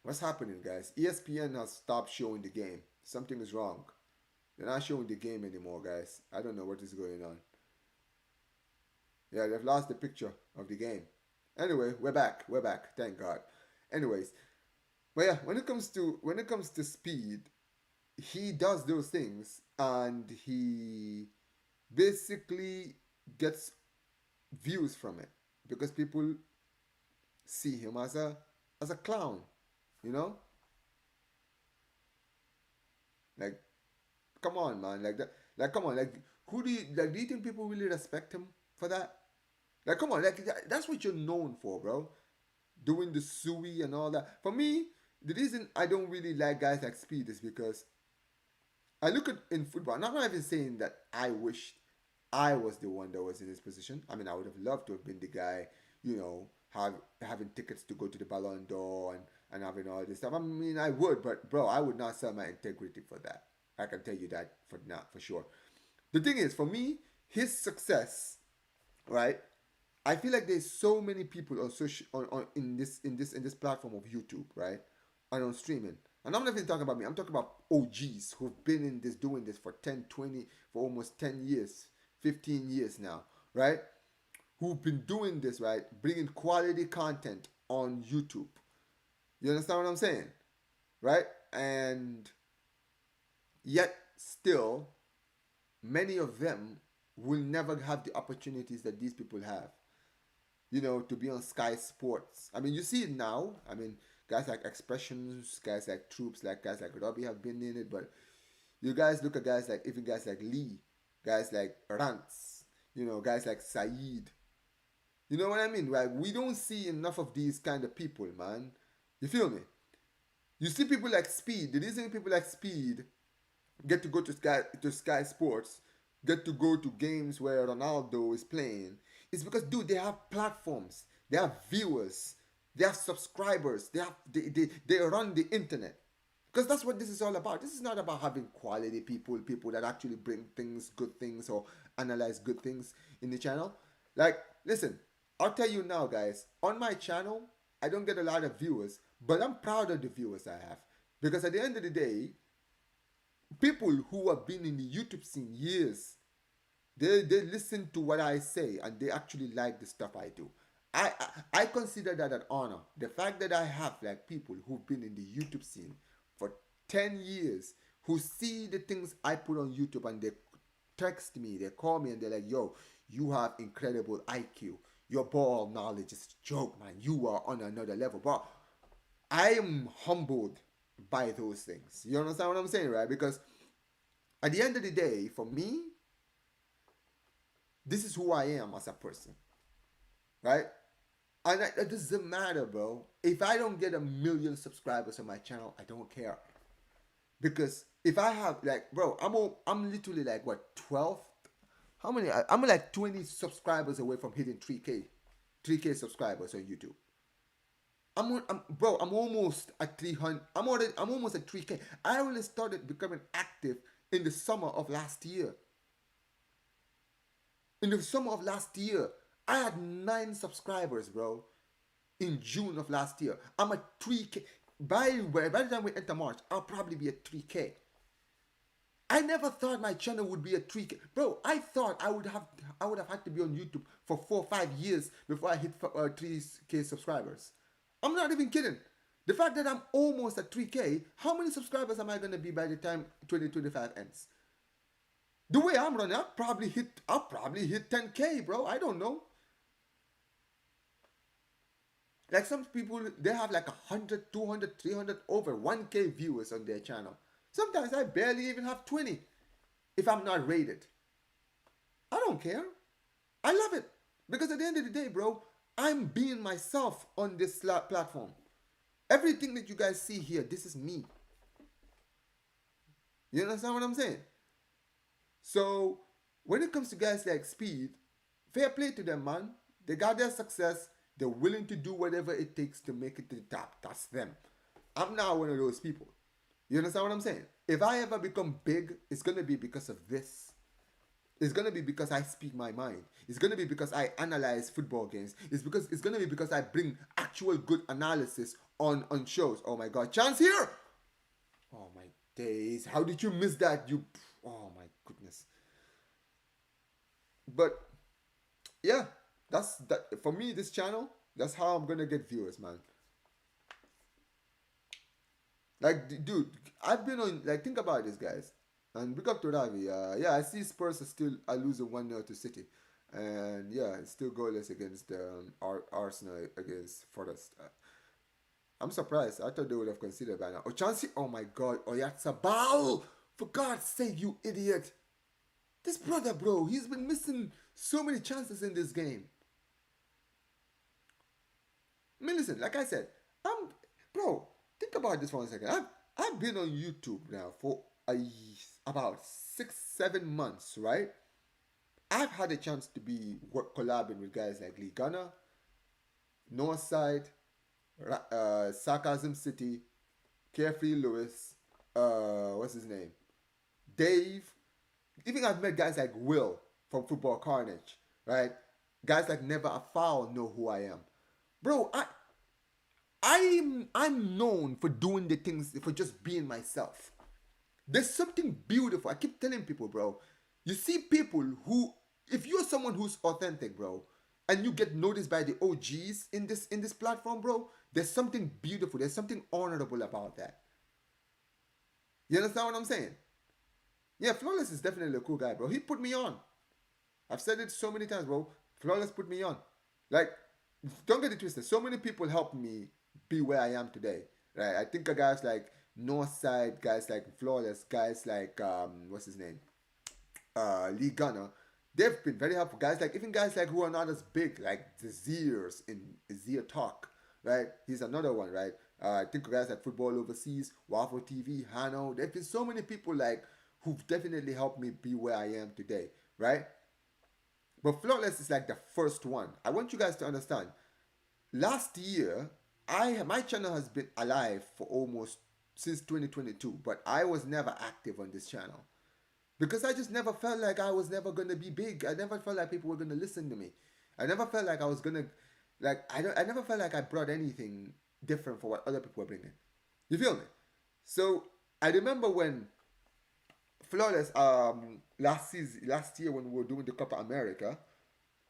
what's happening, guys? ESPN has stopped showing the game. Something is wrong. They're not showing the game anymore, guys. I don't know what is going on. Yeah, they've lost the picture of the game. Anyway, we're back. We're back. Thank God. Anyways, but yeah, when it comes to Speed, he does those things and he basically gets views from it because people see him as a clown, you know? Like, come on, man. Like that, like, come on, like, do you think people really respect him for that? Like, come on, like, that's what you're known for, bro. Doing the suey and all that. For me, the reason I don't really like guys like Speed is because I look at in football. And I'm not even saying that I wished I was the one that was in his position. I mean, I would have loved to have been the guy, having tickets to go to the Ballon d'Or and having all this stuff. I mean, I would, but bro, I would not sell my integrity for that. I can tell you that for now, for sure. The thing is, for me, his success, right? I feel like there's so many people on social on in this platform of YouTube, right? And on streaming. And I'm not even talking about me. I'm talking about OGs who've been in this, doing this for 10, 20, for almost 10 years, 15 years now, right? Who've been doing this, right? Bringing quality content on YouTube. You understand what I'm saying? Right? And yet, still, many of them will never have the opportunities that these people have, to be on Sky Sports. I mean, you see it now. I mean, guys like Expressions, guys like Troops, like guys like Robbie have been in it, but you guys look at guys like Lee, guys like Rants, guys like Saeed. You know what I mean? Like, we don't see enough of these kind of people, man. You feel me? You see people like Speed. The reason people like Speed get to go to Sky Sports, get to go to games where Ronaldo is playing, is because, dude, they have platforms, they have viewers, They have subscribers. They run the internet. Because that's what this is all about. This is not about having quality people, people that actually bring things, good things, or analyze good things in the channel. Like, listen, I'll tell you now, guys, on my channel, I don't get a lot of viewers, but I'm proud of the viewers I have. Because at the end of the day, people who have been in the YouTube scene years, they listen to what I say and they actually like the stuff I do. I consider that an honor. The fact that I have like people who've been in the YouTube scene for 10 years who see the things I put on YouTube and they text me, they call me and they're like, yo, you have incredible IQ. Your ball knowledge is a joke, man. You are on another level. But I am humbled by those things. You understand what I'm saying, right? Because at the end of the day, for me, this is who I am as a person, right? And it doesn't matter, bro. If I don't get 1 million subscribers on my channel, I don't care. Because if I have like, bro, I'm literally like what 12? How many? I'm like 20 subscribers away from hitting 3K subscribers on YouTube. I'm almost at 300. I'm almost at 3K. I only started becoming active in the summer of last year. In the summer of last year, I had 9 subscribers, bro. In June of last year, I'm at 3K. By the time we enter March, I'll probably be at 3K. I never thought my channel would be at 3K, bro. I thought I would have had to be on YouTube for 4 or 5 years before I hit 3K subscribers. I'm not even kidding. The fact that I'm almost at 3K, how many subscribers am I gonna be by the time 2025 ends? The way I'm running, I'll probably hit 10K, bro. I don't know. Like some people, they have like 100, 200, 300, over 1K viewers on their channel. Sometimes I barely even have 20 if I'm not rated. I don't care. I love it. Because at the end of the day, bro, I'm being myself on this platform. Everything that you guys see here, this is me. You understand what I'm saying? So, when it comes to guys like Speed, fair play to them, man. They got their success. They're willing to do whatever it takes to make it to the top. That's them. I'm not one of those people. You understand what I'm saying? If I ever become big, it's going to be because of this. It's going to be because I speak my mind. It's going to be because I analyze football games. It's going to be because I bring actual good analysis on shows. Oh my God, Chance here! Oh my days. How did you miss that? Oh my goodness. But yeah, that's that for me. This channel, that's how I'm gonna get viewers, man. Like, dude, I've been on. Like, think about this, guys. And big up to Ravi. Yeah, I see Spurs are losing 1-0 to City, and yeah, it's still goalless against Arsenal against Forest. I'm surprised. I thought they would have considered by now. Oh, Chansey! Oh my God! Oh, Oyarzabal! For God's sake, you idiot! This brother, bro, he's been missing so many chances in this game. I mean, listen, like I said, bro, think about this for a second. I've been on YouTube now for about 6-7 months, right? I've had a chance to be collabing with guys like Lee Gunner, Northside, Sarcasm City, Carefree Lewis, what's his name? Dave. Even I've met guys like Will from Football Carnage, right? Guys like Never a Foul know who I am. Bro, I'm known for doing the things, for just being myself. There's something beautiful. I keep telling people, bro. You see people who, if you're someone who's authentic, bro, and you get noticed by the OGs in this platform, bro, there's something beautiful. There's something honorable about that. You understand what I'm saying? Yeah, Flawless is definitely a cool guy, bro. He put me on. I've said it so many times, bro. Flawless put me on. Like, don't get it twisted. So many people helped me be where I am today. Right? I think of guys like Northside, guys like Flawless, guys like what's his name? Lee Gunner. They've been very helpful. Even guys like who are not as big, like the Zeers in Zeer Talk, right? He's another one, right? I think of guys like Football Overseas, Waffle TV, Hano. There've been so many people like who've definitely helped me be where I am today, right? But Flawless is like the first one. I want you guys to understand. Last year, my channel has been alive for almost since 2022, but I was never active on this channel because I just never felt like I was never gonna be big. I never felt like people were gonna listen to me. I never felt like I was gonna, like I don't. I never felt like I brought anything different for what other people were bringing. You feel me? So I remember when Flawless last year when we were doing the Copa America,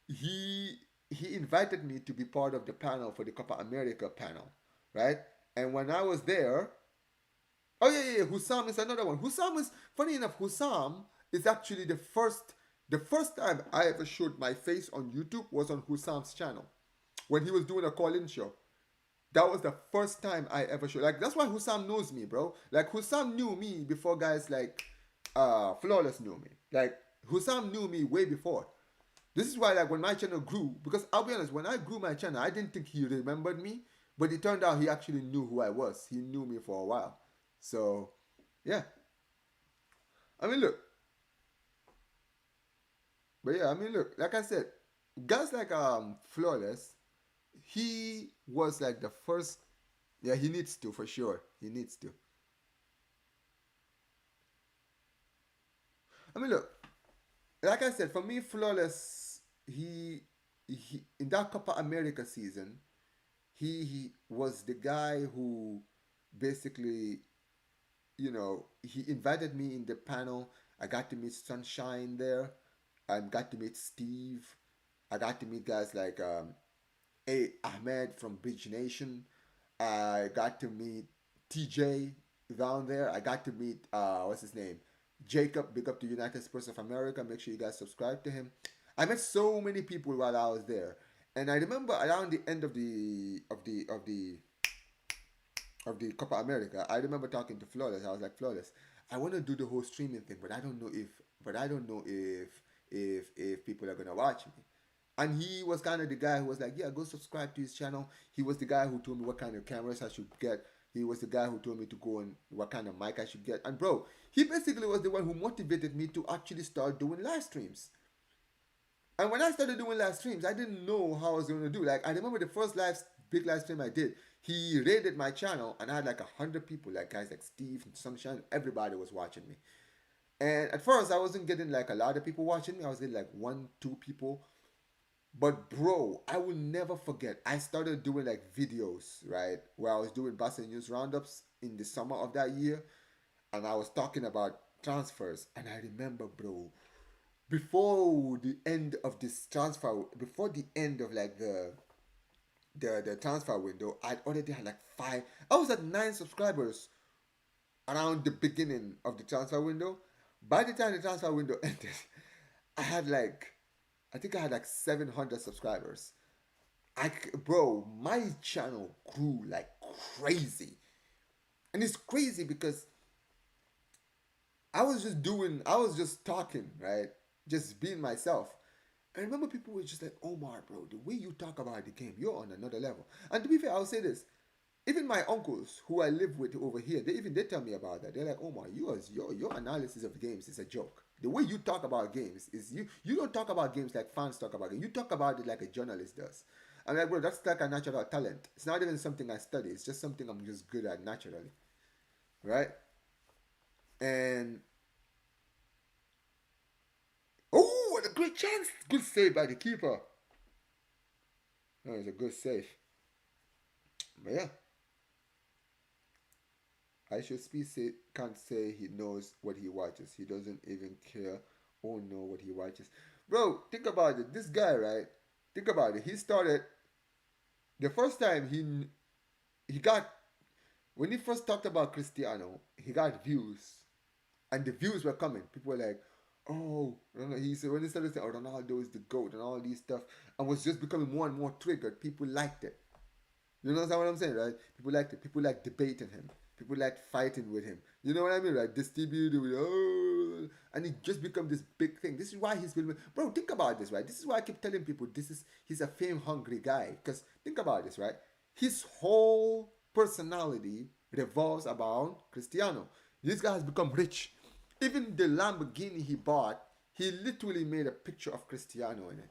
he he invited me to be part of the panel for the Copa America panel, right? And when I was there, oh yeah, Hussam is another one. Hussam is funny enough. Hussam is actually the first time I ever showed my face on YouTube was on Hussam's channel when he was doing a call-in show. That was the first time I ever showed. Like that's why Hussam knows me, bro. Like Hussam knew me before guys like Flawless knew me. Like Hussam knew me way before. This is why, like, when my channel grew, because I'll be honest, when I grew my channel, I didn't think he remembered me, but it turned out he actually knew who I was. He knew me for a while. So, yeah. I mean, look, but yeah, I mean, look, like I said, guys like Flawless, he was like the first. Yeah, he needs to for sure. He needs to. I mean, look, like I said, for me, Flawless, he in that Copa America season, he was the guy who basically, he invited me in the panel. I got to meet Sunshine there. I got to meet Steve. I got to meet guys like A. Ahmed from Bridge Nation. I got to meet TJ down there. I got to meet what's his name? Jacob, big up to United Sports of America. Make sure you guys subscribe to him. I met so many people while I was there. And I remember around the end of the Copa America, I remember talking to Flawless. I was like, Flawless, I want to do the whole streaming thing, but I don't know if people are gonna watch me. And he was kind of the guy who was like, yeah, go subscribe to his channel. He was the guy who told me what kind of cameras I should get. He was the guy who told me to go and what kind of mic I should get. And bro, he basically was the one who motivated me to actually start doing live streams. And when I started doing live streams, I didn't know how I was going to do. Like I remember the first big live stream I did. He raided my channel, and I had like 100 people, like guys like Steve and Sunshine. Everybody was watching me. And at first, I wasn't getting like a lot of people watching me. I was getting like one, two people. But bro, I will never forget. I started doing like videos, right, where I was doing Boston News roundups in the summer of that year, and I was talking about transfers. And I remember, bro, before the end of this transfer, before the end of like the transfer window, I'd already had like five. I was at 9 subscribers around the beginning of the transfer window. By the time the transfer window ended, I had like, I think I had like 700 subscribers. Bro, my channel grew like crazy, and it's crazy because I was just talking, right, just being myself. I remember people were just like, Omar, bro, the way you talk about the game, you're on another level. And to be fair, I'll say this. Even my uncles who I live with over here, they tell me about that. They're like, Omar, your analysis of games is a joke. The way you talk about games is you don't talk about games like fans talk about games. You talk about it like a journalist does. I'm like, bro, that's like a natural talent. It's not even something I study. It's just something I'm just good at naturally, right? And oh, what a great chance! Good save by the keeper. That was a good save. But yeah, I should speak say can't say he knows what he watches. He doesn't even care or know what he watches. Bro, think about it. This guy, right? Think about it. He started the first time he got when he first talked about Cristiano, he got views, and the views were coming. People were like, "Oh," he said when he started saying, "Oh, Ronaldo is the goat" and all these stuff, and was just becoming more and more triggered. People liked it. You know what I'm saying, right? People liked it. People liked debating him. People liked fighting with him. You know what I mean, right? Distributed with, oh, and it just become this big thing. This is why he's been, bro. Think about this, right? This is why I keep telling people he's a fame hungry guy. Because think about this, right? His whole personality revolves around Cristiano. This guy has become rich. Even the Lamborghini he bought, he literally made a picture of Cristiano in it.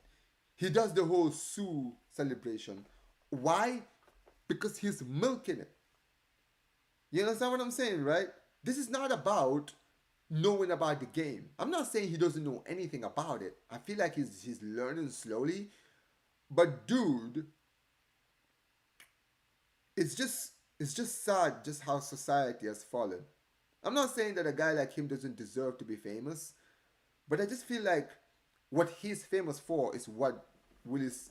He does the whole Sue celebration. Why? because he's milking it. You understand what I'm saying, right? This is not about knowing about the game. I'm not saying he doesn't know anything about it. I feel like he's learning slowly. But dude, it's just it's just sad just how society has fallen. I'm not saying that a guy like him doesn't deserve to be famous, but I just feel like what he's famous for is what Willis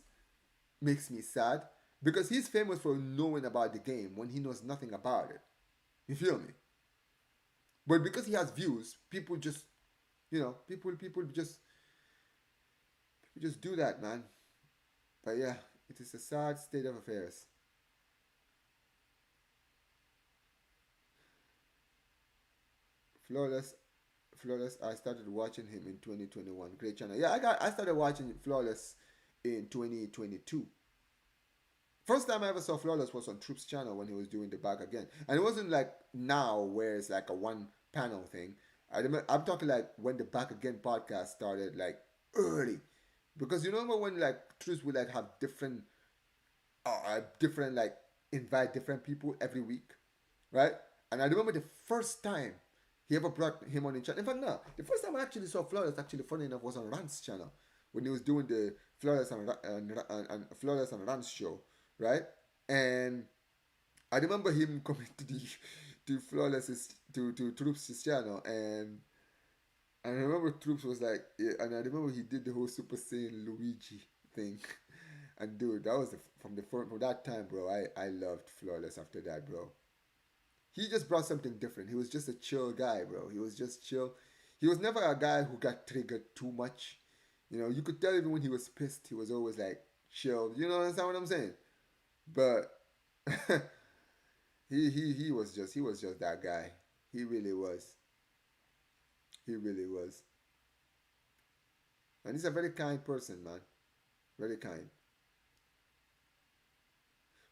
makes me sad because he's famous for knowing about the game when he knows nothing about it. You feel me? But because he has views, people just, people just do that, man. But yeah, it is a sad state of affairs. Flawless, Flawless. I started watching him in 2021. Great channel. Yeah, I started watching Flawless in 2022. First time I ever saw Flawless was on Troop's channel when he was doing the back again, and it wasn't like now where it's like a one panel thing. I'm talking like when the back again podcast started, like early, because you remember when like Troops would like have different like invite different people every week, right? And I remember the first time he ever brought him on the channel. In fact, no, the first time I actually saw Flawless, actually funny enough, was on Rant's channel when he was doing the Flawless and Rant's show, right? And I remember him coming to the to Flawless's to Troops' channel, and I remember Troops was like, yeah, and I remember he did the whole Super Saiyan Luigi thing. And dude, that was from that time, bro. I loved Flawless after that, bro. He just brought something different. He was just a chill guy, bro. He was just chill. He was never a guy who got triggered too much. You know, you could tell even when he was pissed, he was always like chill. You know what I'm saying? But he was just that guy. He really was. He really was. And he's a very kind person, man. Very kind.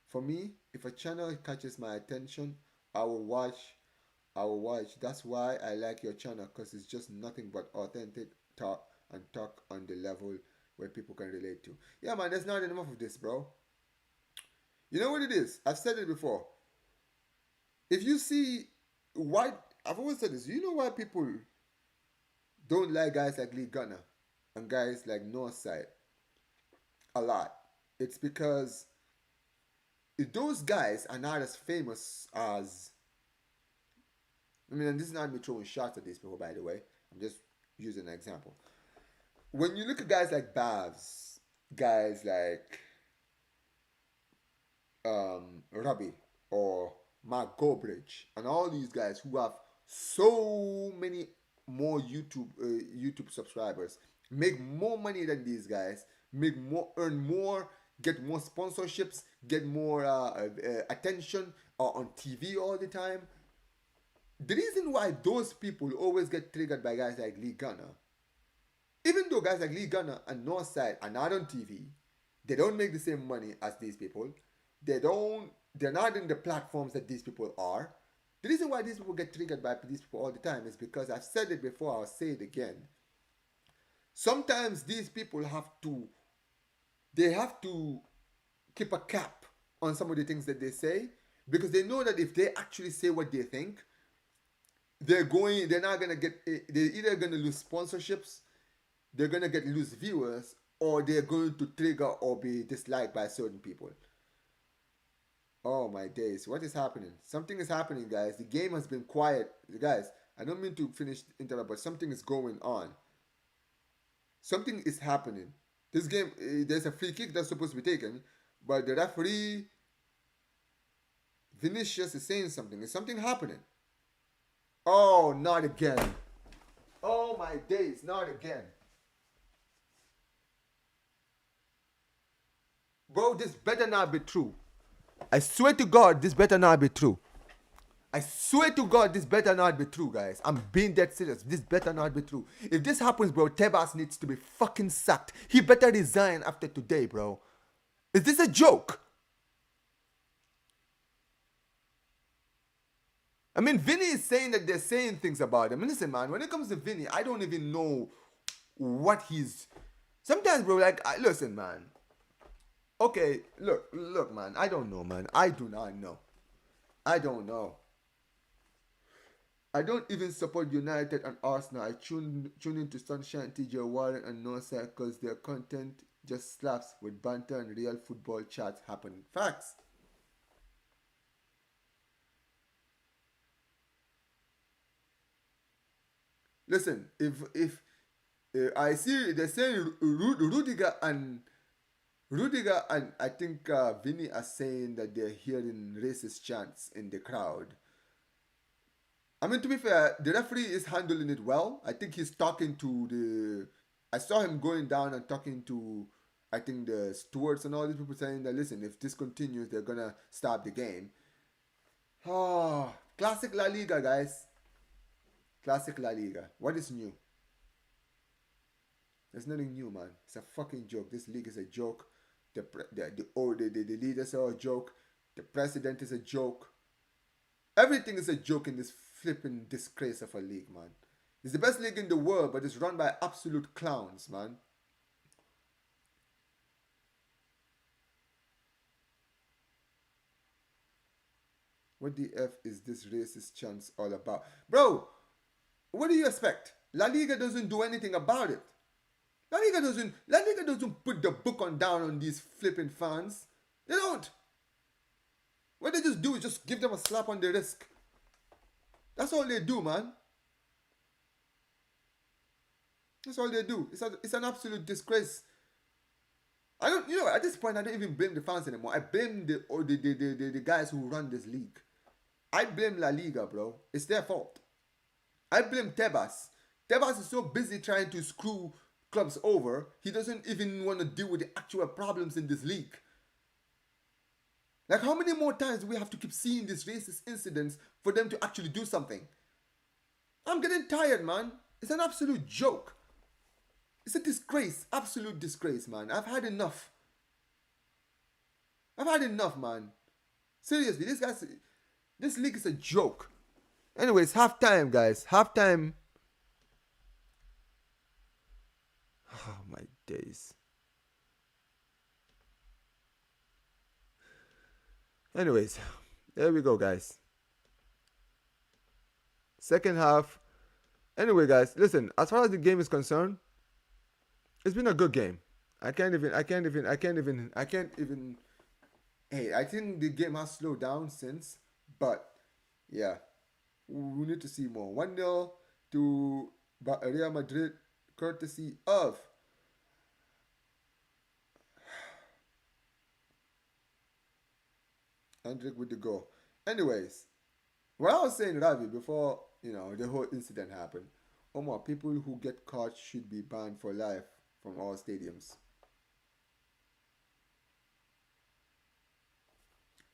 For me, if a channel catches my attention, I will watch. I will watch. That's why I like your channel, because it's just nothing but authentic talk and talk on the level where people can relate to. Yeah, man, there's not enough of this, bro. You know what it is? I've said it before. If you see why, I've always said this. You know why people don't like guys like Lee Gunner and guys like Northside a lot? It's because if those guys are not as famous as, I mean, and this is not me throwing shots at these people, by the way. I'm just using an example. When you look at guys like Bavs, guys like Robbie or Mark Gobridge, and all these guys who have so many more YouTube subscribers, make more money than these guys, earn more, get more sponsorships, get more attention on TV all the time. The reason why those people always get triggered by guys like Lee Gunner, even though guys like Lee Gunner and Northside are not on TV, they don't make the same money as these people. They're not in the platforms that these people are. The reason why these people get triggered by these people all the time is because I've said it before, I'll say it again. Sometimes these people have to keep a cap on some of the things that they say, because they know that if they actually say what they think, they're not gonna get, they're either gonna lose sponsorships, they're gonna lose viewers, or they're going to trigger or be disliked by certain people. Oh my days, what is happening? Something is happening, guys. The game has been quiet. Guys, I don't mean to interrupt, but something is going on. Something is happening. This game, there's a free kick that's supposed to be taken, but the referee, Vinicius, is saying something. Is something happening? Oh, not again. Oh my days, not again. Bro, this better not be true. I swear to God, this better not be true. I swear to God, this better not be true, guys. I'm being dead serious. This better not be true. If this happens, bro, Tebas needs to be fucking sacked. He better resign after today, bro. Is this a joke? I mean, Vinny is saying that they're saying things about him. And listen, man, when it comes to Vinny, I don't even know what he's... Sometimes, bro, like, listen, man. Okay, look, man. I don't know, man. I do not know. I don't know. I don't even support United and Arsenal. I tune into Sunshine, TJ Warren, and Nosa because their content just slaps with banter and real football chats happening. Facts. Listen, if I see they're saying Rudiger and I think Vinny are saying that they're hearing racist chants in the crowd. I mean, to be fair, the referee is handling it well. I think he's talking to the. I saw him going down and talking to, I think, the stewards and all these people saying that, listen, if this continues, they're going to stop the game. Oh, classic La Liga, guys. Classic La Liga. What is new? There's nothing new, man. It's a fucking joke. This league is a joke. The leaders are a joke. The president is a joke. Everything is a joke in this flipping disgrace of a league, man. It's the best league in the world, but it's run by absolute clowns, man. What the F is this racist chance all about? Bro, what do you expect? La Liga doesn't do anything about it. La Liga doesn't put the book on down on these flipping fans. They don't. What they just do is just give them a slap on the wrist. That's all they do, man. That's all they do. It's an absolute disgrace. I don't, at this point, I don't even blame the fans anymore. I blame the guys who run this league. I blame La Liga, bro. It's their fault. I blame Tebas. Tebas is so busy trying to screw clubs over, he doesn't even want to deal with the actual problems in this league. Like, how many more times do we have to keep seeing these racist incidents for them to actually do something? I'm getting tired, man. It's an absolute joke. It's a disgrace. Absolute disgrace, man. I've had enough. I've had enough, man. Seriously, this league is a joke. Anyways, halftime, guys. Halftime. Oh, my days. Anyways, there we go, guys. Second half. Anyway, guys, listen, as far as the game is concerned, it's been a good game. I can't even hey, I think the game has slowed down since, but yeah, we need to see more. 1-0 to Real Madrid, courtesy of Hendrik with the goal. Anyways, what I was saying, Ravi, before the whole incident happened, Omar, people who get caught should be banned for life from all stadiums.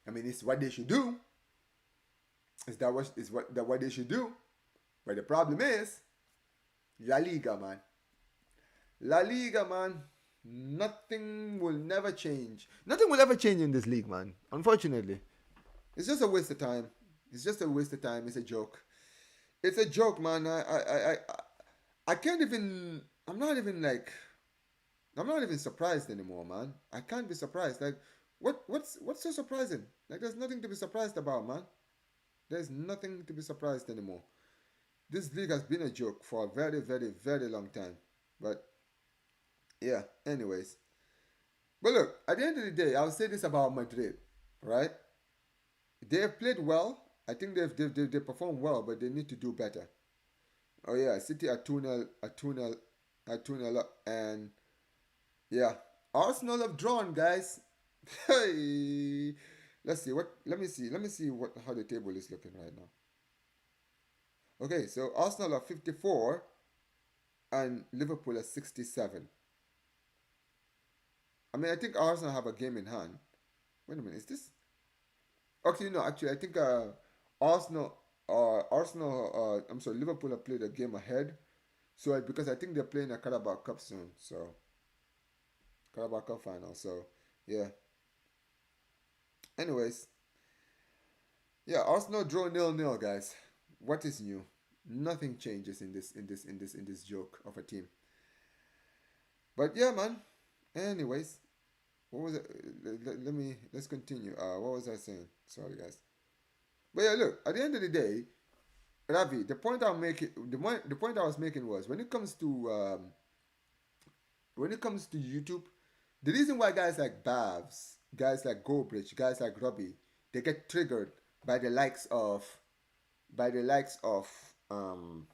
I mean, it's what they should do. What they should do? But the problem is, La Liga, man. La Liga, man. Nothing will never change. Nothing will ever change in this league, man. Unfortunately, it's just a waste of time. It's just a waste of time. It's a joke. It's a joke, man. I can't even. I'm not even surprised anymore, man. I can't be surprised. Like, what's so surprising? Like, there's nothing to be surprised about, man. There's nothing to be surprised anymore. This league has been a joke for a very, very, very long time. But yeah, anyways. But look, at the end of the day, I'll say this about Madrid, right? They have played well. I think they performed well, but they need to do better. Oh yeah, City are 2-0, are 2-0 up, and yeah, Arsenal have drawn, guys. Hey, let's see what. Let me see what how the table is looking right now. Okay, so Arsenal are 54, and Liverpool are 67. I mean, I think Arsenal have a game in hand. Wait a minute, is this? Actually, no. Actually, I think Arsenal. I'm sorry, Liverpool have played a game ahead. So because I think they're playing a Carabao Cup soon. So Carabao Cup final. So yeah. Anyways, yeah, Arsenal draw 0-0, guys. What is new? Nothing changes in this joke of a team. But yeah, man. Anyways, what was it? Let's continue. What was I saying? Sorry, guys. But yeah, look. At the end of the day, Ravi, the point I was making was when it comes to YouTube, the reason why guys like Babs, guys like GoBridge, guys like Robbie, they get triggered by the likes of by the likes of um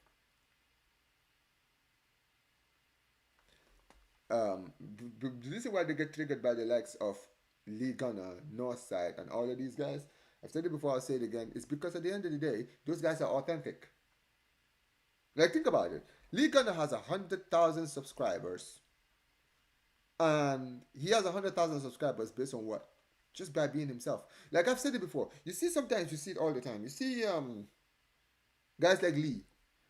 the reason why they get triggered by the likes of Lee Gunner, Northside, and all of these guys. I've said it before. I'll say it again. It's because at the end of the day, those guys are authentic. Like think about it. Lee Gunner has 100,000 subscribers, and he has 100,000 subscribers based on what? Just by being himself. Like I've said it before. You see, sometimes you see it all the time. You see, guys like Lee.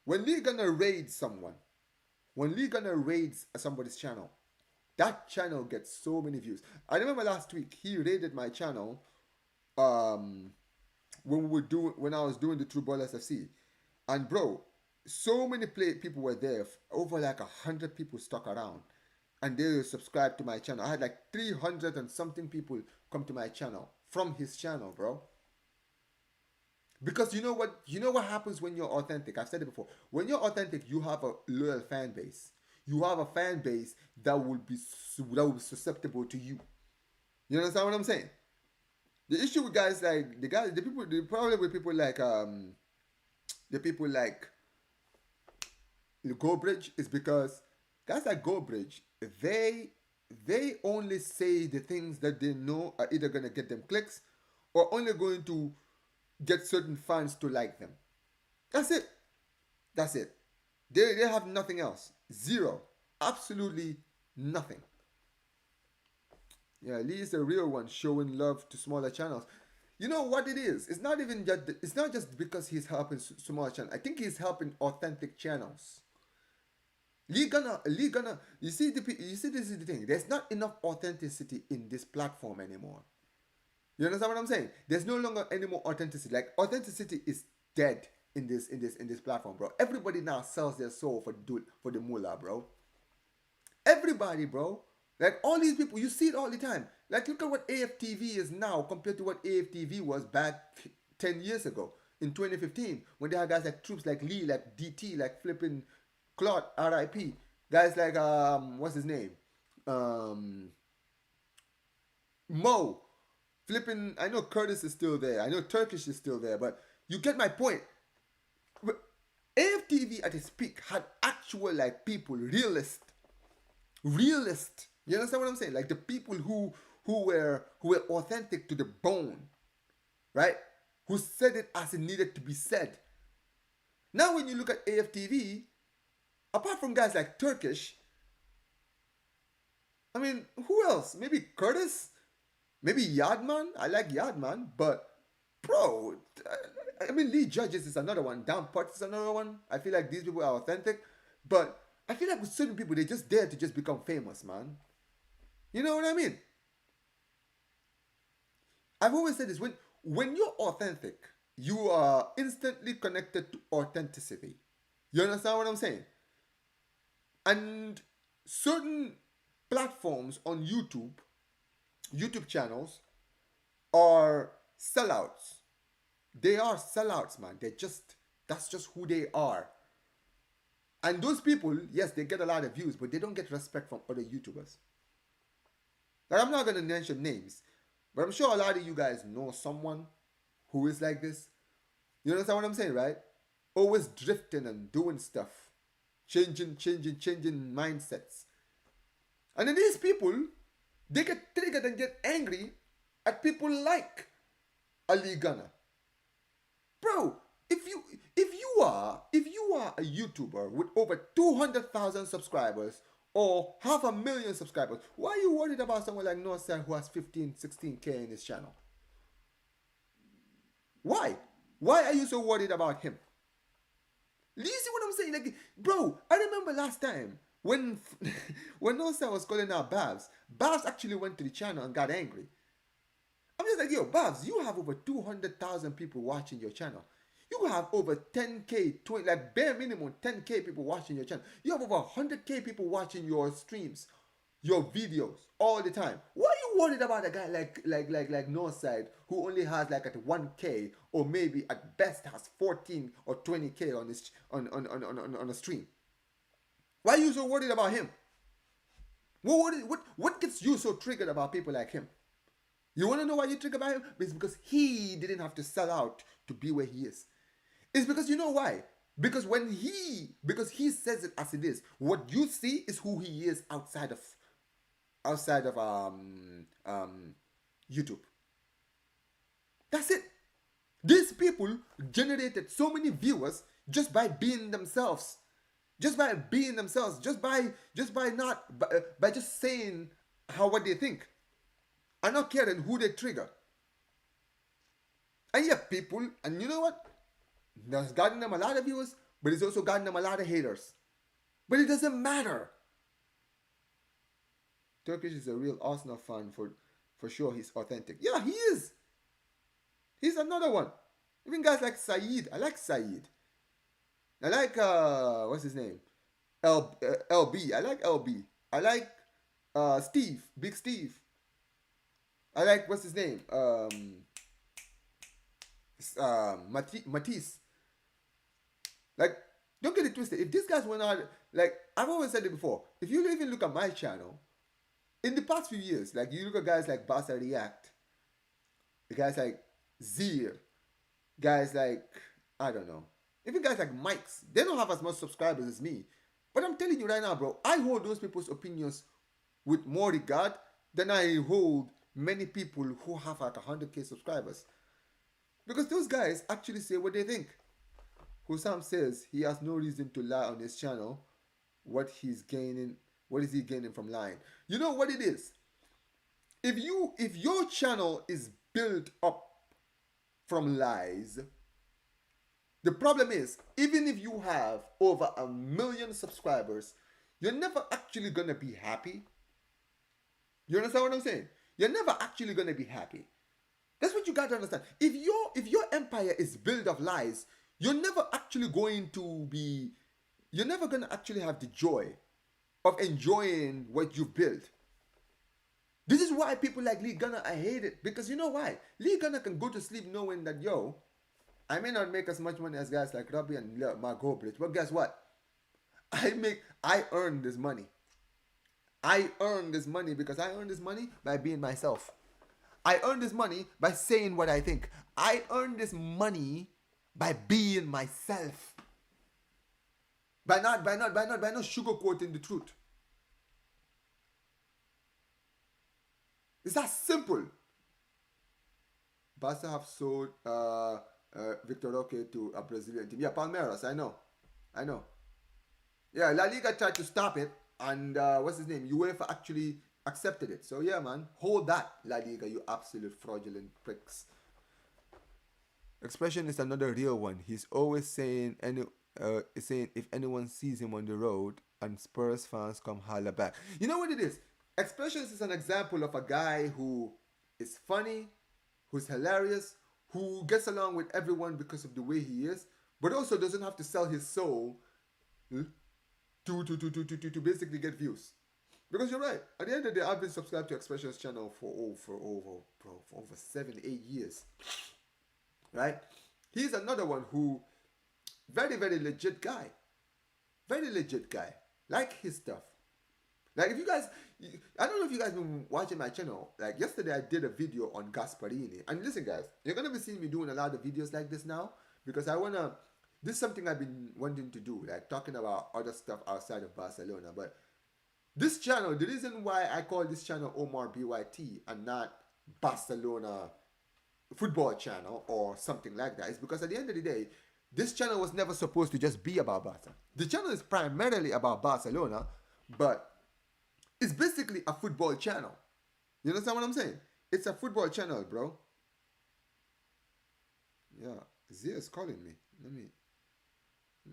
When Lee gonna raid someone, when Lee gonna raids somebody's channel, that channel gets so many views. I remember last week he raided my channel. Um, when I was doing the True Ballers FC, and bro, so many people were there. Over like 100 people stuck around, and they subscribed to my channel. I had like 300 and something people come to my channel from his channel, bro. Because you know what happens when you're authentic. I've said it before. When you're authentic, you have a loyal fan base. You have a fan base that will be susceptible to you. You understand what I'm saying? The issue with guys like the problem with people like the people like the GoBridge is because guys like GoBridge, they they only say the things that they know are either gonna get them clicks or only going to get certain fans to like them. That's it. That's it. They have nothing else. Zero. Absolutely nothing. Yeah, Lee is the real one, showing love to smaller channels. You know what it is? It's not even just. It's not just because he's helping smaller channels. I think he's helping authentic channels. Lee gonna. You see You see, this is the thing. There's not enough authenticity in this platform anymore. You understand what I'm saying? There's no longer any more authenticity. Like authenticity is dead in this platform, bro. Everybody now sells their soul for the mullah, bro. Everybody, bro. Like all these people, you see it all the time. Like look at what AFTV is now compared to what AFTV was back 10 years ago in 2015 when they had guys like troops like Lee, like DT, like flipping Claude, RIP. Guys like what's his name? Mo. Flipping, I know Curtis is still there. I know Turkish is still there, but you get my point. AFTV at its peak had actual like people, realist. You understand what I'm saying? Like the people who were authentic to the bone, right? Who said it as it needed to be said. Now when you look at AFTV, apart from guys like Turkish, I mean, who else? Maybe Curtis? Maybe Yardman? I like Yardman, but bro, I mean Lee Judges is another one. Dan Potts is another one. I feel like these people are authentic, but I feel like with certain people they just dare to just become famous, man. You know what I mean? I've always said this: when you're authentic, you are instantly connected to authenticity. You understand what I'm saying? And certain platforms on YouTube channels are sellouts. They are sellouts, man. That's just who they are. And those people, yes, they get a lot of views, but they don't get respect from other YouTubers. Like I'm not gonna mention names, but I'm sure a lot of you guys know someone who is like this. You understand what I'm saying, right? Always drifting and doing stuff, changing mindsets. And then these people, they get triggered and get angry at people like Ali Gunner. Bro, if you are a YouTuber with over 200,000 subscribers or 500,000 subscribers, why are you worried about someone like Northside who has 15, 16K in his channel? Why? Why are you so worried about him? You see what I'm saying? Like, bro, I remember last time when when Northside was calling out Babs actually went to the channel and got angry. I'm just like, yo, Babs, you have over 200,000 people watching your channel. You have over 10K, like bare minimum 10K people watching your channel. You have over 100K people watching your streams. your videos all the time. Why are you worried about a guy like Northside who only has like at 1K or maybe at best has 14 or 20K on his on a stream? Why are you so worried about him? What gets you so triggered about people like him? You want to know why you triggered about him? It's because he didn't have to sell out to be where he is. It's because you know why? Because he says it as it is. What you see is who he is outside of YouTube. That's it. These people generated so many viewers just by being themselves, just by being themselves, by just saying how what they think, and not caring who they trigger. And yeah, people, and you know what? That's gotten them a lot of viewers, but it's also gotten them a lot of haters. But it doesn't matter. Turkish is a real Arsenal fan for sure. He's authentic. Yeah, he is. He's another one. Even guys like Saeed. I like Saeed. I like what's his name? LB. I like LB. I like Steve. Big Steve. I like what's his name? Matisse. Like, don't get it twisted. If these guys went out, like I've always said it before, if you even look at my channel, in the past few years, like you look at guys like Basa React, guys like Zir, guys like, I don't know, even guys like Mike's, they don't have as much subscribers as me. But I'm telling you right now, bro, I hold those people's opinions with more regard than I hold many people who have like 100K subscribers. Because those guys actually say what they think. Hussam says he has no reason to lie on his channel. What is he gaining from lying? You know what it is? If your channel is built up from lies, the problem is, even if you have over 1 million subscribers, you're never actually gonna be happy. You understand what I'm saying? You're never actually gonna be happy. That's what you got to understand. If your empire is built of lies, you're never going to actually have the joy of enjoying what you've built. This is why people like Lee Gunner, I hate it. Because you know why? Lee Gunner can go to sleep knowing that, yo, I may not make as much money as guys like Robbie and Mark Goldbridge, but guess what? I earn this money. I earn this money because I earn this money by being myself. I earn this money by saying what I think. I earn this money by being myself. By not sugarcoating the truth. It's that simple. Barca have sold Victor Roque to a Brazilian team. Yeah, Palmeiras, I know. Yeah, La Liga tried to stop it, and what's his name? UEFA actually accepted it. So yeah, man, hold that, La Liga, you absolute fraudulent pricks. Expression is another real one. He's always saying if anyone sees him on the road and Spurs fans come holler back. You know what it is? Expressions is an example of a guy who is funny, who's hilarious, who gets along with everyone because of the way he is, but also doesn't have to sell his soul to basically get views. Because you're right. At the end of the day, I've been subscribed to Expressions channel for over 7-8 years. Right? He's another one who very, very legit guy. Very legit guy. Like his stuff. Like if you guys, I don't know if you guys been watching my channel. Like yesterday I did a video on Gasparini. And listen guys, you're going to be seeing me doing a lot of videos like this now. Because this is something I've been wanting to do. Like talking about other stuff outside of Barcelona. But this channel, the reason why I call this channel Omar BYT and not Barcelona football channel or something like that is because at the end of the day, this channel was never supposed to just be about Barca. The channel is primarily about Barcelona, but it's basically a football channel. You understand what I'm saying? It's a football channel, bro. Yeah, Zia is calling me. Let me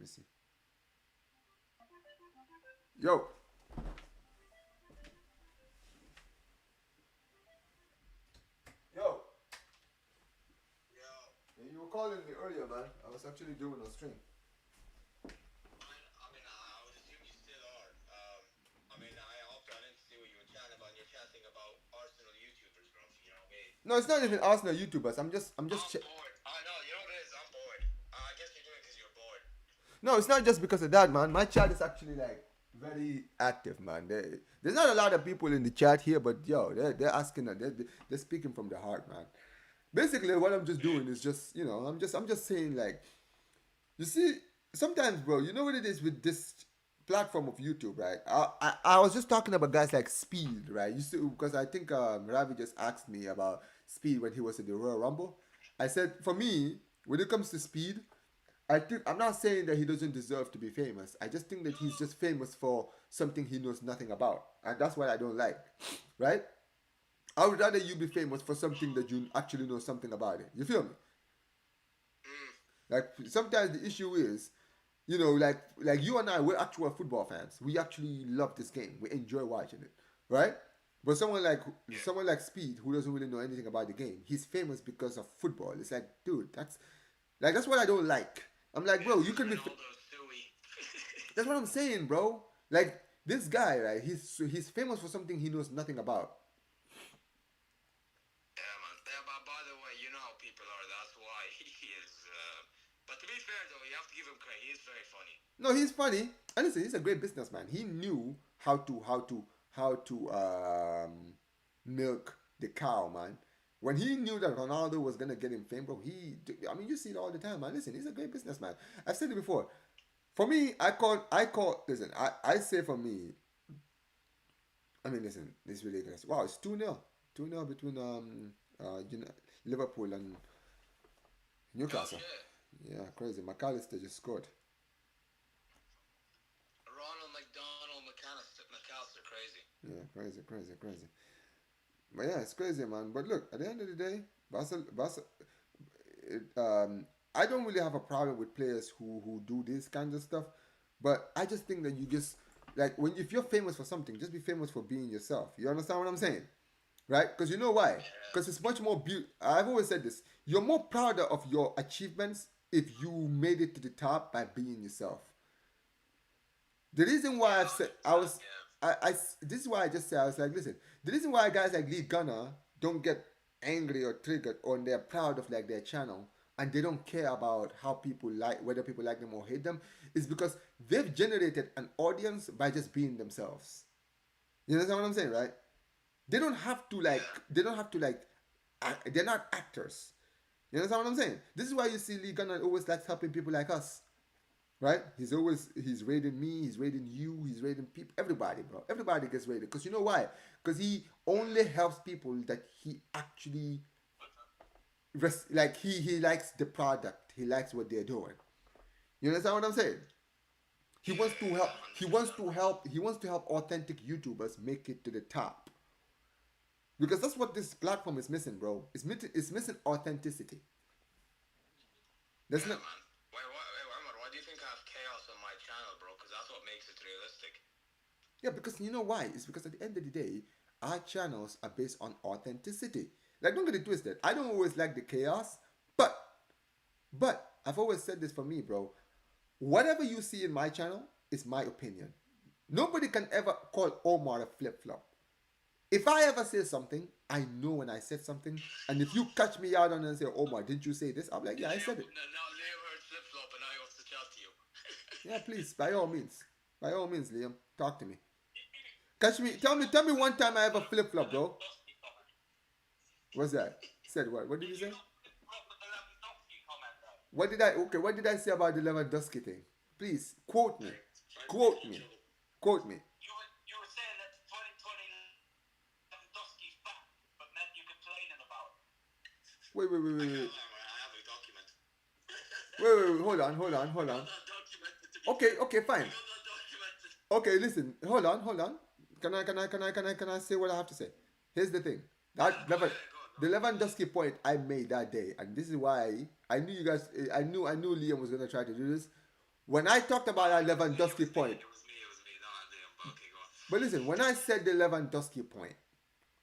see. Yo. You were calling me earlier, man. I was actually doing a stream. I mean, I would assume you still are. I mean, I didn't see what you were No, it's not even Arsenal YouTubers. I'm just. I'm bored. I know. You know what it is? I'm bored. I guess you're doing it because you're bored. No, it's not just because of that, man. My chat is actually like very active, man. There's not a lot of people in the chat here, but yo, they're asking, they're speaking from the heart, man. Basically, what I'm just Yeah. doing is just, I'm just saying like, you see, sometimes, bro, you know what it is with this platform of YouTube, right? I was just talking about guys like Speed, right? You see, because I think Ravi just asked me about Speed when he was in the Royal Rumble. I said, for me, when it comes to Speed, I'm not saying that he doesn't deserve to be famous. I just think that he's just famous for something he knows nothing about, and that's what I don't like, right? I would rather you be famous for something that you actually know something about it. You feel me? Mm. Like sometimes the issue is, like you and I, we're actual football fans. We actually love this game. We enjoy watching it, right? But Yeah. someone like Speed, who doesn't really know anything about the game, he's famous because of football. It's like, dude, that's what I don't like. I'm like, Yeah. bro, you Because can be. Ronaldo's suey. That's what I'm saying, bro. Like this guy, right? He's famous for something he knows nothing about. Yeah, man. Yeah, but by the way, you know how people are. That's why he is. But to be fair, though, you have to give him credit. He is very funny. No, he's funny. And listen, he's a great businessman. He knew how to milk the cow, man. When he knew that Ronaldo was gonna get him fame, bro, I mean, you see it all the time, man. Listen, he's a great businessman. I've said it before. For me, listen, I say for me, I mean, listen, it's ridiculous. Wow, it's 2-0. 2-0 between Liverpool and Oh Newcastle. shit. Yeah, crazy. McAllister just scored. Ronald McDonald McAllister, crazy. Yeah, crazy, crazy, crazy. But yeah, it's crazy, man. But look, at the end of the day, I don't really have a problem with players who do this kind of stuff. But I just think that you just like when if you're famous for something, just be famous for being yourself. You understand what I'm saying? Right? Because you know why? Yeah. Because it's much more I've always said this. You're more prouder of your achievements if you made it to the top by being yourself. The reason why Yeah, I've said hundred I percent. was Yeah. I this is why I just say I was like, listen, the reason why guys like Lee Gunner don't get angry or triggered or they're proud of like their channel and they don't care about how people like whether people like them or hate them is because they've generated an audience by just being themselves. You understand what I'm saying, right? Yeah. They don't have to like they're not actors. You understand what I'm saying? This is why you see Lee Gunner always likes helping people like us, right? He's rating me, he's rating you, he's rating people, everybody, bro. Everybody gets rated because you know why? Because he only helps people that he actually like. He likes the product. He likes what they're doing. You understand what I'm saying? He Yeah, wants to yeah, help. yeah, hundred He wants percent, to man. help. He wants to help authentic YouTubers make it to the top because that's what this platform is missing, bro. It's missing authenticity. That's Yeah, not. man. Omar, why do you think I have chaos on my channel, bro? Because that's what makes it realistic. Yeah, because you know why? It's because at the end of the day, our channels are based on authenticity. Like, don't get it twisted. I don't always like the chaos, but I've always said this for me, bro. Whatever you see in my channel is my opinion. Nobody can ever call Omar a flip flop. If I ever say something, I know when I said something, and if you catch me out on it and say, Omar, didn't you say this? I'm like, yeah, I said it. Now Liam heard flip flop and now he wants to chat to you. Yeah, please, by all means, Liam, talk to me. Catch me. Tell me one time I ever flip flop, bro. What's that? Said what? What did you say? What did I? Okay, what did I say about the Lewandowski thing? Please quote me. Quote me. Quote me. Wait, wait, wait, I wait, can't wait, lie, man. I have a document. wait. Hold on, hold on, I hold got on. that documented, to be Okay, fair. okay, I fine. got that documented. Okay, listen. Hold on. Can I say what I have to say? Here's the thing. Yeah, That go Levan, ahead, go on, go the on. Lewandowski point I made that day, and this is why I knew you guys. I knew Liam was gonna try to do this. When I talked about that It was Lewandowski me. point, It was me. It was me. No, I didn't. But okay, go on. but listen, when I said the Lewandowski point,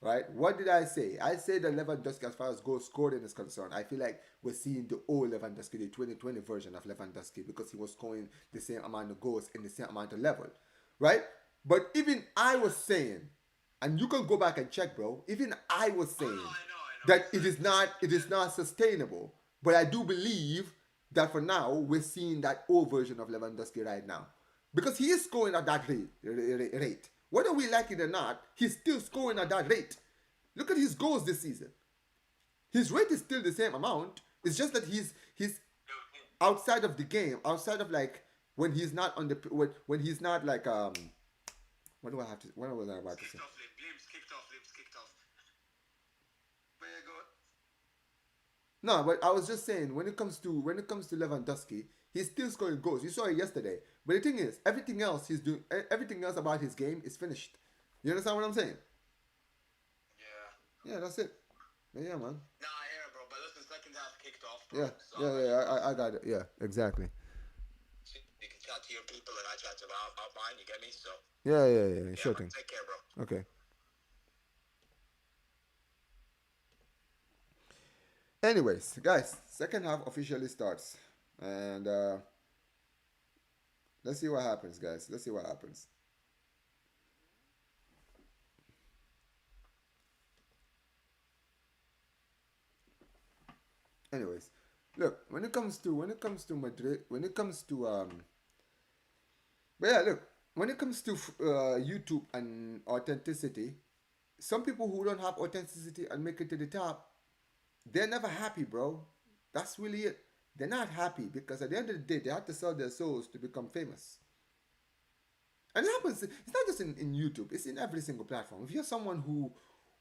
right? What did I say? I said that Lewandowski, as far as goal scoring is concerned, I feel like we're seeing the old Lewandowski, the 2020 version of Lewandowski, because he was scoring the same amount of goals in the same amount of level, right? But even I was saying, and you can go back and check, bro. Even I was Oh no, saying I know, I that it is not sustainable. But I do believe that for now we're seeing that old version of Lewandowski right now because he is scoring at that rate. Whether we like it or not, he's still scoring at that rate. Look at his goals this season. His rate is still the same amount. It's just that he's outside of the game, outside of like when he's not on the when he's not like what do I have to what was I about to say? Kicked off, lips kicked off. Where you go? No, but I was just saying when it comes to Lewandowski, he's still scoring goals. You saw it yesterday. But the thing is, everything else he's doing, everything else about his game is finished. You understand what I'm saying? Yeah. Yeah, that's it. Yeah, man. Nah, I hear it, bro. But listen, second half kicked off, bro. Yeah, So yeah, yeah. I got it. Yeah, exactly. you can chat to your people and I chat about mine. You get me? So Yeah, yeah, yeah. yeah, Sure man. thing. Take care, bro. Okay. Anyways, guys, second half officially starts, and let's see what happens, guys. Let's see what happens. Anyways, look, when it comes to Madrid, when it comes to but yeah, look, when it comes to YouTube and authenticity, some people who don't have authenticity and make it to the top, they're never happy, bro. That's really it. They're not happy because at the end of the day, they have to sell their souls to become famous. And it happens. It's not just in YouTube. It's in every single platform. If you're someone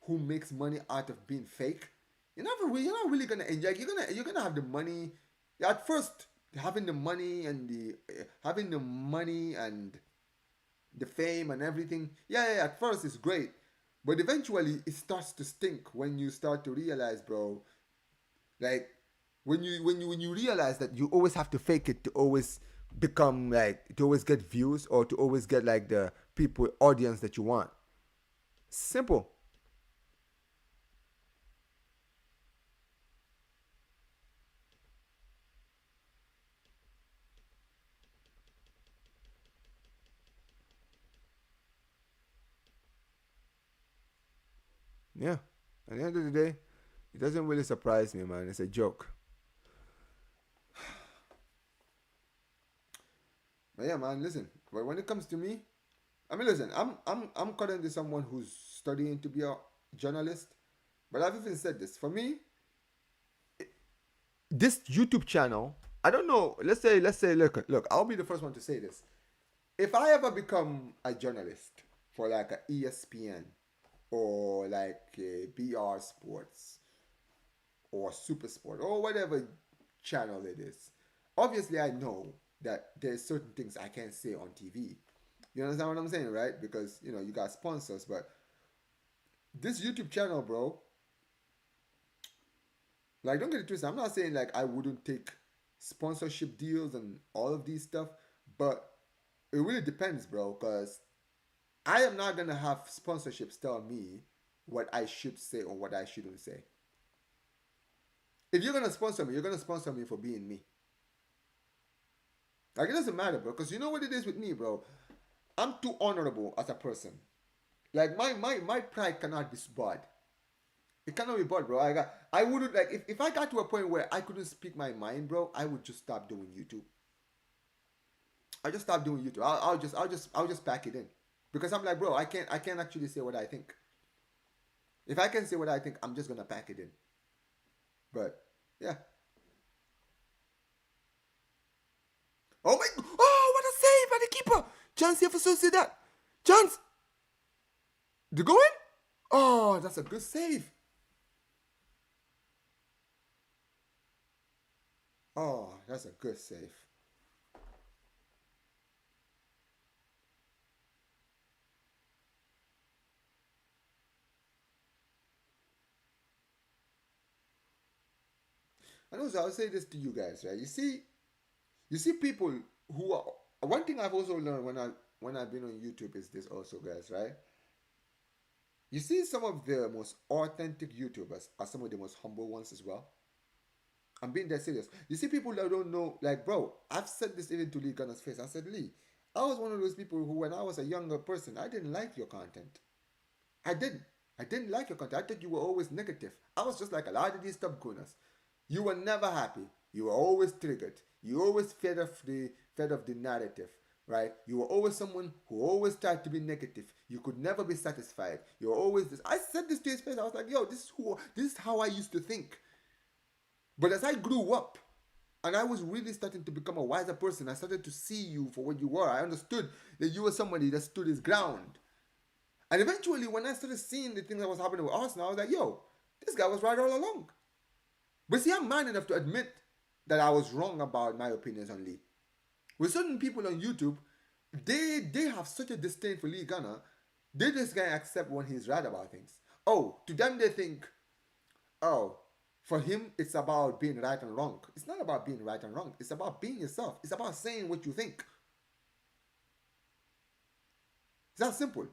who makes money out of being fake, you're not really gonna enjoy. You're gonna have the money. At first, having the money and the fame and everything. Yeah, yeah. At first, it's great, but eventually, it starts to stink when you start to realize, bro. Like when you realize that you always have to fake it to always become like to always get views or to always get like the people audience that you want. Simple. Yeah. At the end of the day, it doesn't really surprise me, man. It's a joke. But yeah, man, listen. But when it comes to me, I mean, listen. I'm currently someone who's studying to be a journalist. But I've even said this. For me, this YouTube channel, I don't know. Let's say, look. I'll be the first one to say this. If I ever become a journalist for like a ESPN or like a BR Sports or Super Sport or whatever channel it is, obviously I know that there's certain things I can't say on TV. You understand what I'm saying, right? Because you got sponsors, but this YouTube channel, bro, like don't get it twisted. I'm not saying like I wouldn't take sponsorship deals and all of these stuff, but it really depends, bro. Because I am not gonna have sponsorships tell me what I should say or what I shouldn't say. If you're gonna sponsor me, you're gonna sponsor me for being me. Like it doesn't matter, bro. Because you know what it is with me, bro. I'm too honorable as a person. Like my pride cannot be bought. It cannot be bought, bro. I wouldn't like if I got to a point where I couldn't speak my mind, bro. I would just stop doing YouTube. I just stop doing YouTube. I'll just pack it in because I'm like, bro, I can't actually say what I think. If I can say what I think, I'm just gonna pack it in. But yeah. Oh my! Oh, what a save by the keeper! Chance here for Sociedad. Chance. The go in? Oh, that's a good save. Oh, that's a good save. And also, I'll say this to you guys, right? You see people who are. One thing I've also learned when I've been on YouTube is this also, guys, right? You see some of the most authentic YouTubers are some of the most humble ones as well. I'm being dead serious. You see people that don't know, like, bro, I've said this even to Lee Gunner's face. I said, Lee, I was one of those people who, when I was a younger person, I didn't like your content. I didn't. I didn't like your content. I thought you were always negative. I was just like a lot of these top gunners. You were never happy. You were always triggered. You always fed of the narrative, right? You were always someone who always tried to be negative. You could never be satisfied. You were always this. I said this to his face. I was like, yo, this is how I used to think. But as I grew up, and I was really starting to become a wiser person, I started to see you for what you were. I understood that you were somebody that stood his ground. And eventually, when I started seeing the things that was happening with Arsenal, I was like, yo, this guy was right all along. But see, I'm man enough to admit that I was wrong about my opinions on Lee. With certain people on YouTube, they have such a disdain for Lee Gunner, they just can't accept when he's right about things. Oh, to them they think, oh, for him it's about being right and wrong. It's not about being right and wrong. It's about being yourself. It's about saying what you think. It's that simple.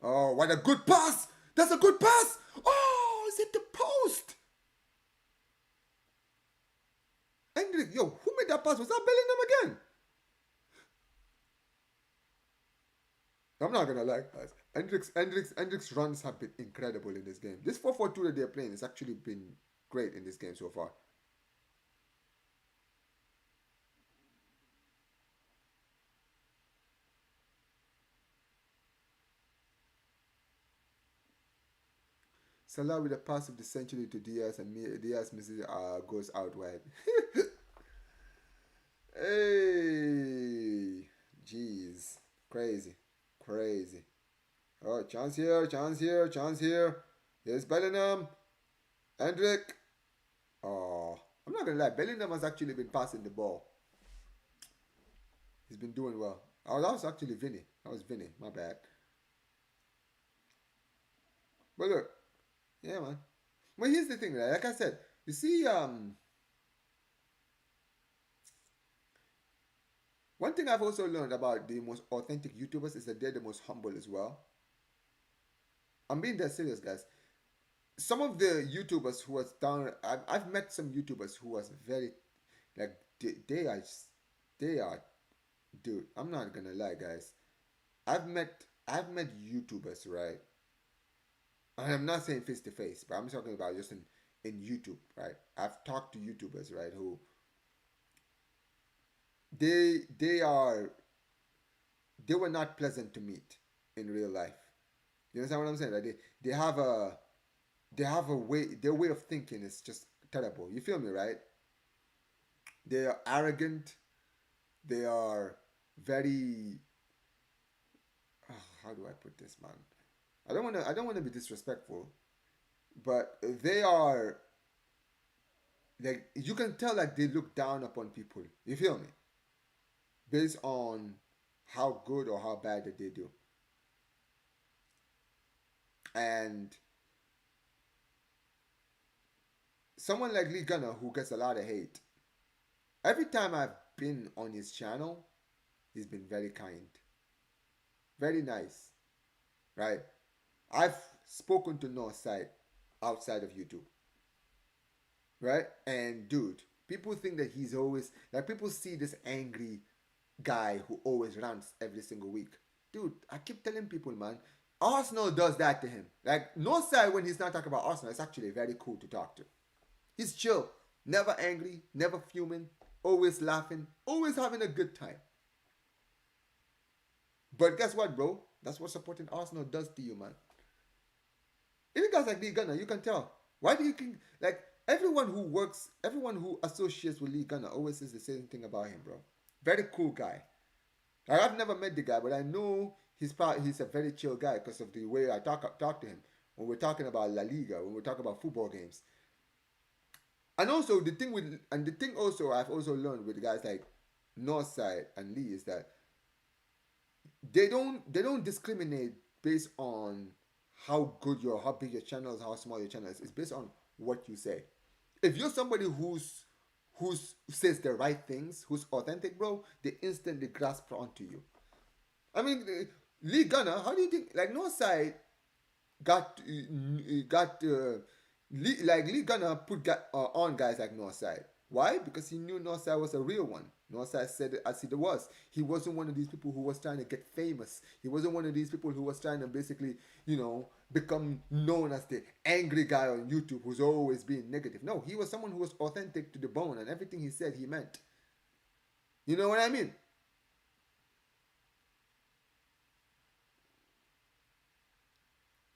Oh, what a good pass! That's a good pass! Oh, is it the post? Hendrik, yo, who made that pass? Was that Bellingham again? I'm not gonna lie, guys. Hendrik's runs have been incredible in this game. This 4-4-2 that they're playing has actually been great in this game so far. Salah with a pass of the century to Diaz, and Diaz misses goes out wide. Hey, jeez, crazy, crazy. Oh, chance here, chance here, chance here. Here's Bellingham, Hendrik. Oh, I'm not gonna lie. Bellingham has actually been passing the ball. He's been doing well. Oh, that was actually Vinny. That was Vinny. My bad. But look, yeah, man. But here's the thing, right? Like I said, you see, one thing I've also learned about the most authentic YouTubers is that they're the most humble as well. I'm being that serious, guys. Some of the YouTubers who was down, I've met some YouTubers who was very, like, they are, dude. I'm not gonna lie, guys. I've met YouTubers, right? And I'm not saying face to face, but I'm talking about just in YouTube, right? I've talked to YouTubers, right, who they are they were not pleasant to meet in real life. You understand what I'm saying? Like they have a way, their way of thinking is just terrible. You feel me, right? They are arrogant. They are very how do I put this, man? I don't want to be disrespectful, but they are like, you can tell like they look down upon people. You feel me? Based on how good or how bad that they do. And someone like Lee Gunner who gets a lot of hate. Every time I've been on his channel, he's been very kind, very nice, right? I've spoken to Northside outside of YouTube, right? And dude, people think that he's always like, people see this angry guy who always rants every single week. Dude, I keep telling people, man, Arsenal does that to him. Like, Northside, when he's not talking about Arsenal, it's actually very cool to talk to. He's chill, never angry, never fuming, always laughing, always having a good time. But guess what, bro? That's what supporting Arsenal does to you, man. Even guys like Lee Gunner, you can tell. Why do you think, like, everyone who associates with Lee Gunner always says the same thing about him, bro. Very cool guy. Like, I've never met the guy, but I know he's a very chill guy because of the way I talk to him when we're talking about La Liga, when we're talking about football games. And also the thing also I've also learned with guys like Northside and Lee is that they don't discriminate based on how big your channel is, how small your channel is. It's based on what you say. If you're somebody who's says the right things, who's authentic, bro, they instantly grasp onto you. I mean, Lee Gunner, how do you think, like, Northside got Lee Gunner put on guys like Northside. Why? Because he knew Northside was a real one. Northside said it as it was. He wasn't one of these people who was trying to get famous. He wasn't one of these people who was trying to basically, become known as the angry guy on YouTube who's always being negative. No, he was someone who was authentic to the bone, and everything he said, he meant. You know what I mean?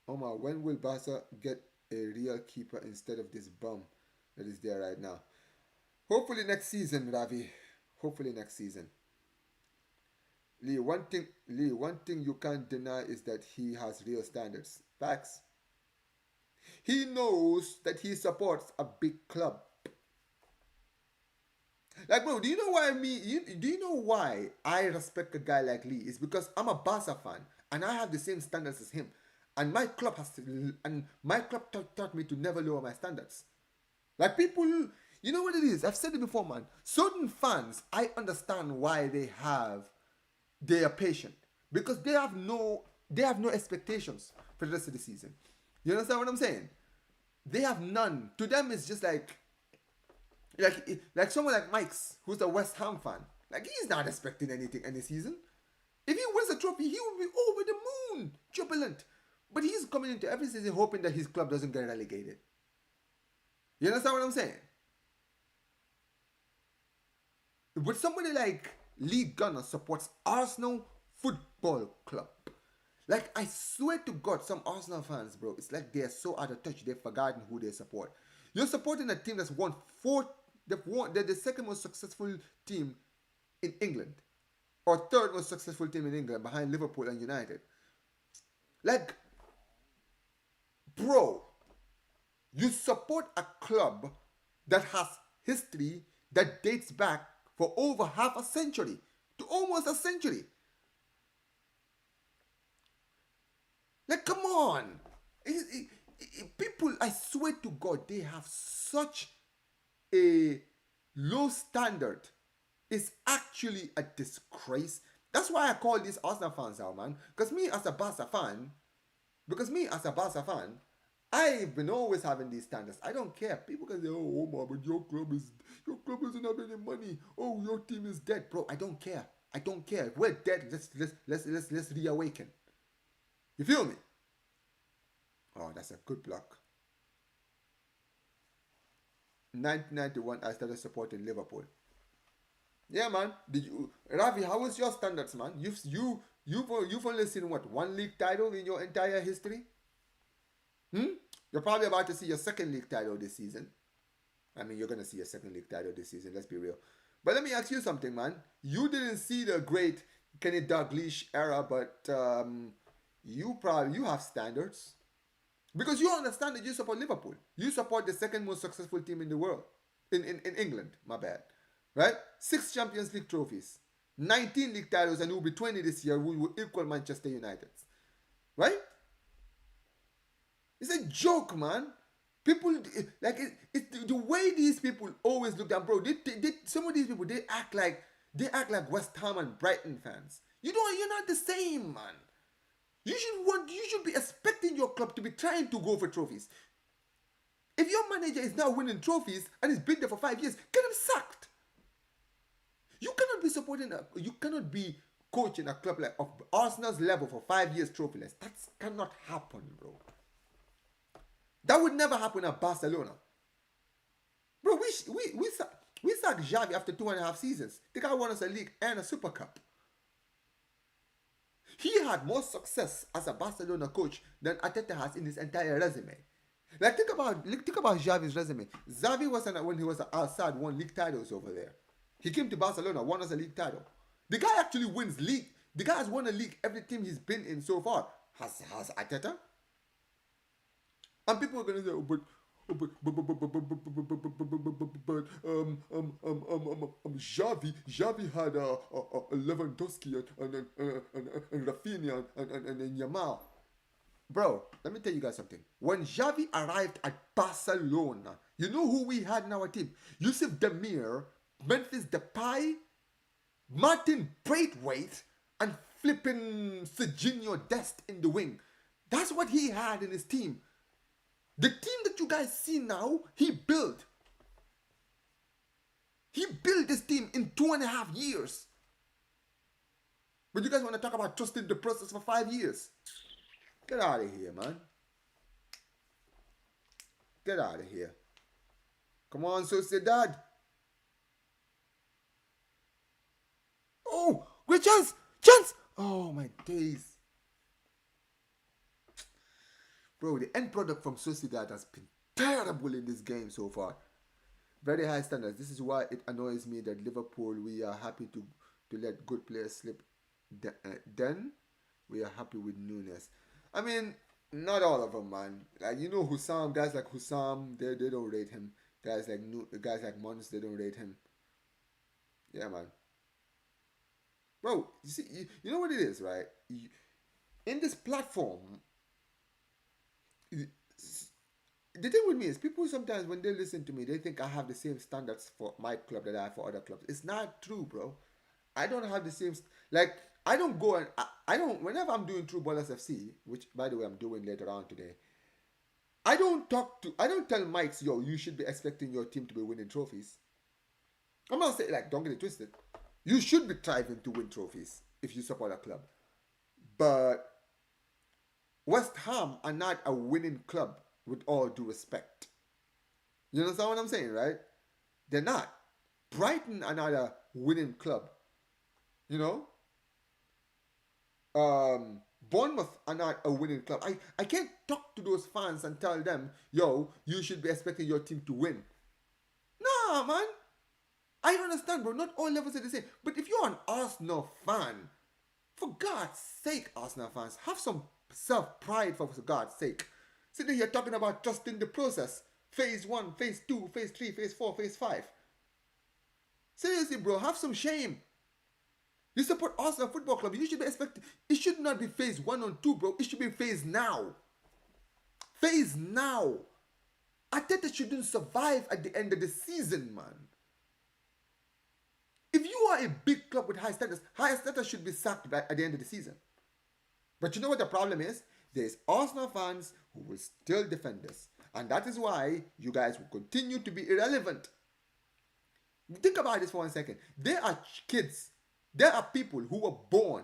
Omar, when will Barca get a real keeper instead of this bum that is there right now? Hopefully next season, Ravi. Hopefully next season. Lee, one thing you can't deny is that he has real standards. Facts. He knows that he supports a big club. Like, bro, do you know why do you know why I respect a guy like Lee? It's because I'm a Barca fan and I have the same standards as him, and my club taught me to never lower my standards. Like, people, you know what it is? I've said it before, man. Certain fans, I understand why they are patient because they have no expectations for the rest of the season. You understand what I'm saying? They have none. To them, it's just like someone like Mike's, who's a West Ham fan. Like, he's not expecting anything any season. If he wins a trophy, he will be over the moon, jubilant. But he's coming into every season hoping that his club doesn't get relegated. You understand what I'm saying? But somebody like Lee Gunner supports Arsenal Football Club. Like, I swear to God, some Arsenal fans, bro, it's like they're so out of touch, they've forgotten who they support. You're supporting a team that's won they're the second most successful team in England. Or third most successful team in England behind Liverpool and United. Like, bro, you support a club that has history that dates back for over half a century to almost a century. Like, come on. People, I swear to God, they have such a low standard. It's actually a disgrace. That's why I call these Arsenal fans out, man. Because me as a Barca fan, I've been always having these standards. I don't care. People can say, "Oh, Omar, but your club isn't having any money. Oh, your team is dead, bro." I don't care. I don't care. If we're dead, let's reawaken. You feel me? Oh, that's a good block. 1991, I started supporting Liverpool. Yeah, man. Ravi? How was your standards, man? You've only seen what, one league title in your entire history? You're probably about to see your second league title this season. I mean, you're gonna see a second league title this season. Let's be real. But let me ask you something, man. You didn't see the great Kenny Dalglish era, but you have standards. Because you understand that you support Liverpool. You support the second most successful team in the world. In England, my bad. Right? 6 Champions League trophies. 19 league titles, and it will be 20 this year. We will equal Manchester United. Right? It's a joke, man. People, like, it's the way these people always look down, bro. Some of these people, they act like West Ham and Brighton fans. You're not the same, man. You should be expecting your club to be trying to go for trophies. If your manager is now winning trophies and he's been there for 5 years, get him sacked. You cannot be coaching a club like of Arsenal's level for 5 years trophyless. That cannot happen, bro. That would never happen at Barcelona. Bro, we sacked Xavi after 2.5 seasons. The guy won us a league and a Super Cup. He had more success as a Barcelona coach than Arteta has in his entire resume. Like, think about Xavi's resume. Xavi when he was at Al Sadd, won league titles over there. He came to Barcelona, won us a league title. The guy actually wins league. The guy has won a league every team he's been in so far. Has Arteta? And people are gonna say, oh, but Xavi had Lewandowski and Rafinha and Yamal. Bro, let me tell you guys something. When Xavi arrived at Barcelona, you know who we had in our team? Yusuf Demir, Memphis Depay, Martin Braithwaite, and flipping Serginho Dest in the wing. That's what he had in his team. The team that you guys see now, he built. He built this team in 2.5 years. But you guys want to talk about trusting the process for 5 years? Get out of here, man. Get out of here. Come on, Sociedad. Oh, great chance. Chance. Oh, my days. Bro, the end product from Sociedad has been terrible in this game so far. Very high standards. This is why it annoys me that Liverpool, we are happy to let good players slip. Then we are happy with Nunes. I mean, not all of them, man. Like, you know, Hussam, guys like Hussam, they don't rate him. Guys like Mons, they don't rate him. Yeah, man. Bro, you see, you know what it is, right? In this platform, the thing with me is people sometimes when they listen to me, they think I have the same standards for my club that I have for other clubs. It's not true, bro. I don't have the same like I don't go and I don't whenever I'm doing True Ballers FC, which by the way I'm doing later on today. I don't tell Mikes, yo, you should be expecting your team to be winning trophies. I'm not saying like don't get it twisted. You should be striving to win trophies if you support a club. But West Ham are not a winning club with all due respect. You understand what I'm saying, right? They're not. Brighton are not a winning club. You know? Bournemouth are not a winning club. I can't talk to those fans and tell them, yo, you should be expecting your team to win. Nah, man. I understand, bro. Not all levels are the same. But if you're an Arsenal fan, for God's sake, Arsenal fans, have some self-pride for God's sake. Sitting here talking about trusting the process. Phase 1, phase 2, phase 3, phase 4, phase 5. Seriously, bro, have some shame. You support Arsenal Football Club. You should be expecting. It should not be phase 1 or 2, bro. It should be phase now. Phase now. Arteta shouldn't survive at the end of the season, man. If you are a big club with high standards should be sacked at the end of the season. But you know what the problem is? There's Arsenal fans who will still defend this. And that is why you guys will continue to be irrelevant. Think about this for 1 second. There are kids, there are people who were born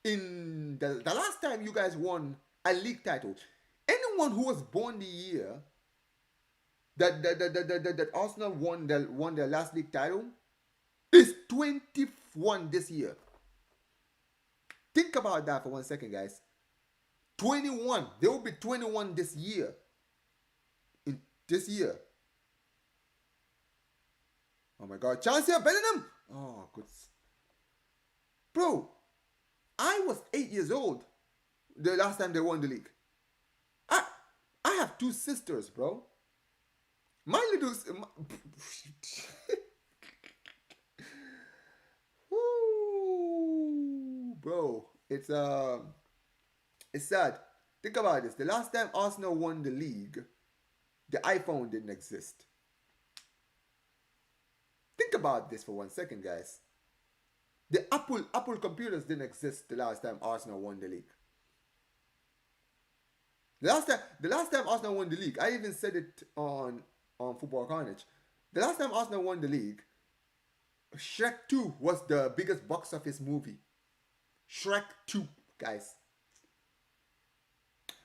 in the last time you guys won a league title. Anyone who was born the year that Arsenal won their last league title is 21 this year. Think about that for 1 second, guys. 21. They will be 21 this year. In this year. Oh my God. Chance here, Bellingham. Oh, good. Bro, I was 8 years old the last time they won the league. I have 2 sisters, bro. My little... Woo, bro, it's sad. Think about this. The last time Arsenal won the league, the iPhone didn't exist. Think about this for 1 second, guys. The Apple computers didn't exist the last time Arsenal won the league. The last time Arsenal won the league, I even said it on Football Carnage. The last time Arsenal won the league, Shrek 2 was the biggest box office movie. Shrek 2, guys.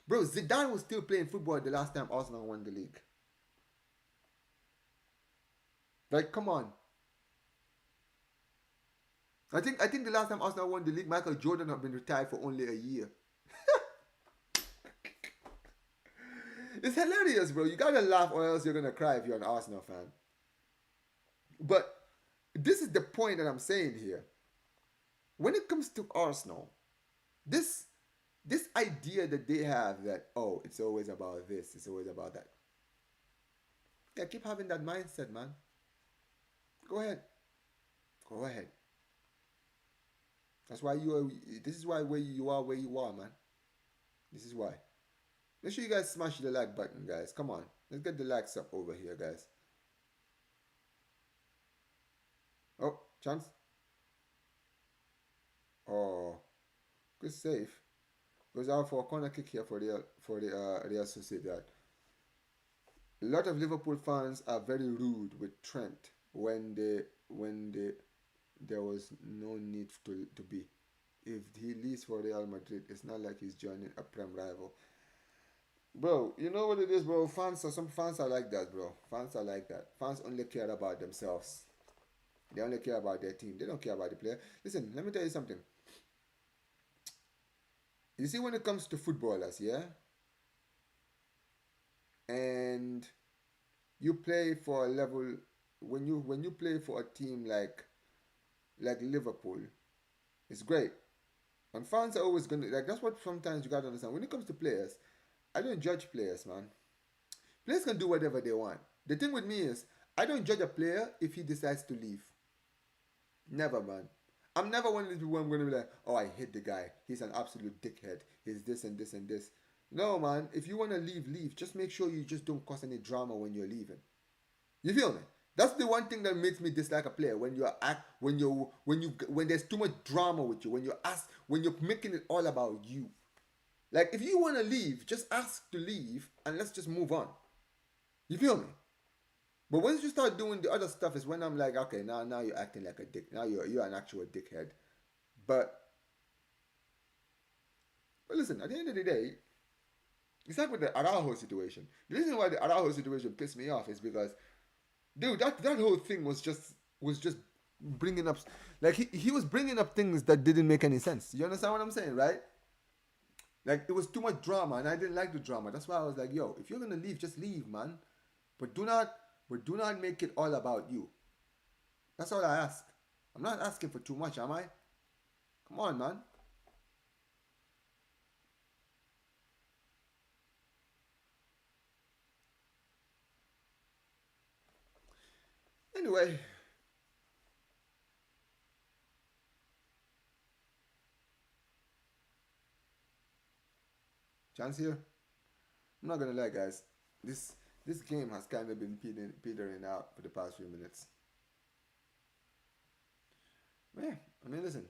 Bro, Zidane was still playing football the last time Arsenal won the league. Like, come on. I think the last time Arsenal won the league, Michael Jordan had been retired for only a year. It's hilarious, bro. You gotta laugh or else you're gonna cry if you're an Arsenal fan. But this is the point that I'm saying here. When it comes to Arsenal, this idea that they have that, oh, it's always about this, it's always about that. Yeah, keep having that mindset, man. Go ahead. Go ahead. That's why this is why where you are, man. This is why. Make sure you guys smash the like button, guys. Come on. Let's get the likes up over here, guys. Oh, chance. Oh, good save. Goes out for a corner kick here for the Real Sociedad. A lot of Liverpool fans are very rude with Trent. when there was no need to be. If he leaves for Real Madrid, it's not like he's joining a prem rival. Bro, you know what it is, bro. Some fans are like that, bro. Fans are like that. Fans only care about themselves. They only care about their team. They don't care about the player. Listen, let me tell you something. You see, when it comes to footballers, yeah, and you play for a level when you play for a team like Liverpool, it's great. And fans are always gonna like that's what sometimes you gotta understand. When it comes to players, I don't judge players, man. Players can do whatever they want. The thing with me is I don't judge a player if he decides to leave. Never, man. I'm never one of these people I'm gonna be like, oh, I hate the guy. He's an absolute dickhead. He's this and this and this. No, man. If you wanna leave, leave. Just make sure you just don't cause any drama when you're leaving. You feel me? That's the one thing that makes me dislike a player when you're act when there's too much drama with you, when you're making it all about you. Like if you wanna leave, just ask to leave and let's just move on. You feel me? But once you start doing the other stuff is when I'm like, okay, now you're acting like a dick. Now you're an actual dickhead. But but listen, at the end of the day, it's like with the Araujo situation. The reason why the Araujo situation pissed me off is because dude, that whole thing was just bringing up like he was bringing up things that didn't make any sense. You understand what I'm saying, right? Like it was too much drama, and I didn't like the drama. That's why I was like, yo, if you're gonna leave, just leave, man. But do not make it all about you. That's all I ask. I'm not asking for too much, am I? Come on, man. Anyway, chance here. I'm not gonna lie, guys. This this game has kind of been petering out for the past few minutes. Yeah, I mean, listen.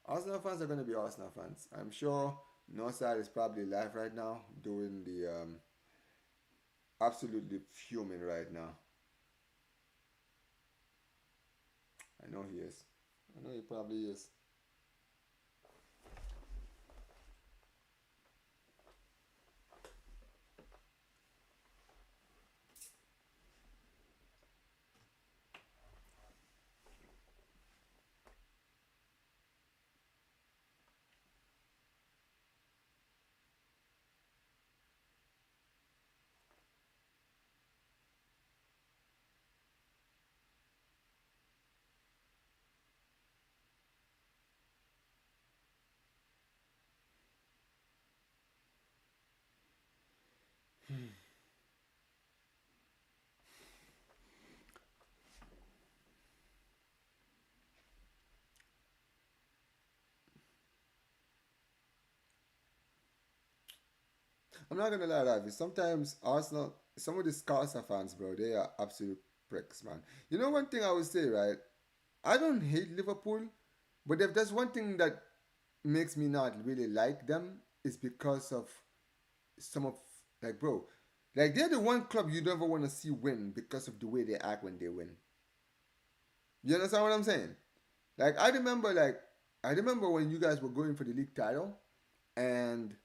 Arsenal fans are gonna be Arsenal fans. I'm sure Northside is probably live right now, doing the absolutely fuming right now. I know he is. I know he probably is. I'm not gonna lie, Ravi. Sometimes Arsenal, some of these Barca fans, bro, they are absolute pricks, man. You know one thing I would say, right? I don't hate Liverpool, but if there's one thing that makes me not really like them, is because of some of like, bro, like they're the one club you never want to see win because of the way they act when they win. You understand what I'm saying? Like I remember when you guys were going for the league title, and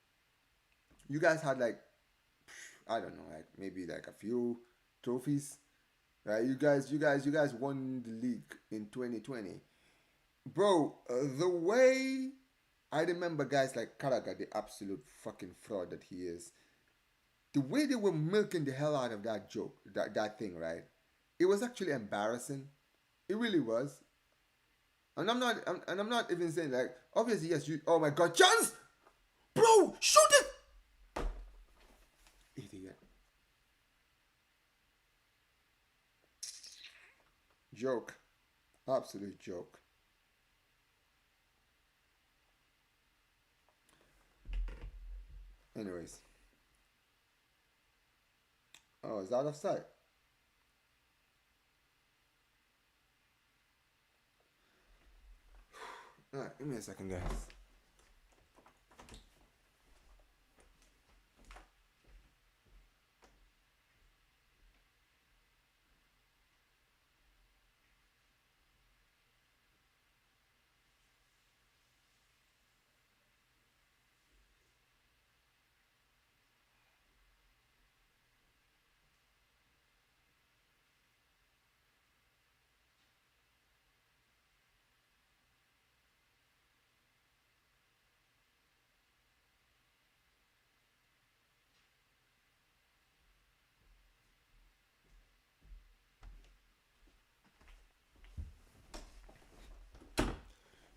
you guys had like I don't know, like maybe like a few trophies. Right? You guys won the league in 2020. Bro, the way I remember guys like Carragher, the absolute fucking fraud that he is, the way they were milking the hell out of that joke, that thing, right? It was actually embarrassing. It really was. And I'm not even saying like obviously yes you oh my god chance bro shoot it idiot joke absolute joke. Anyways, oh is that offside? All right, give me a second, guys.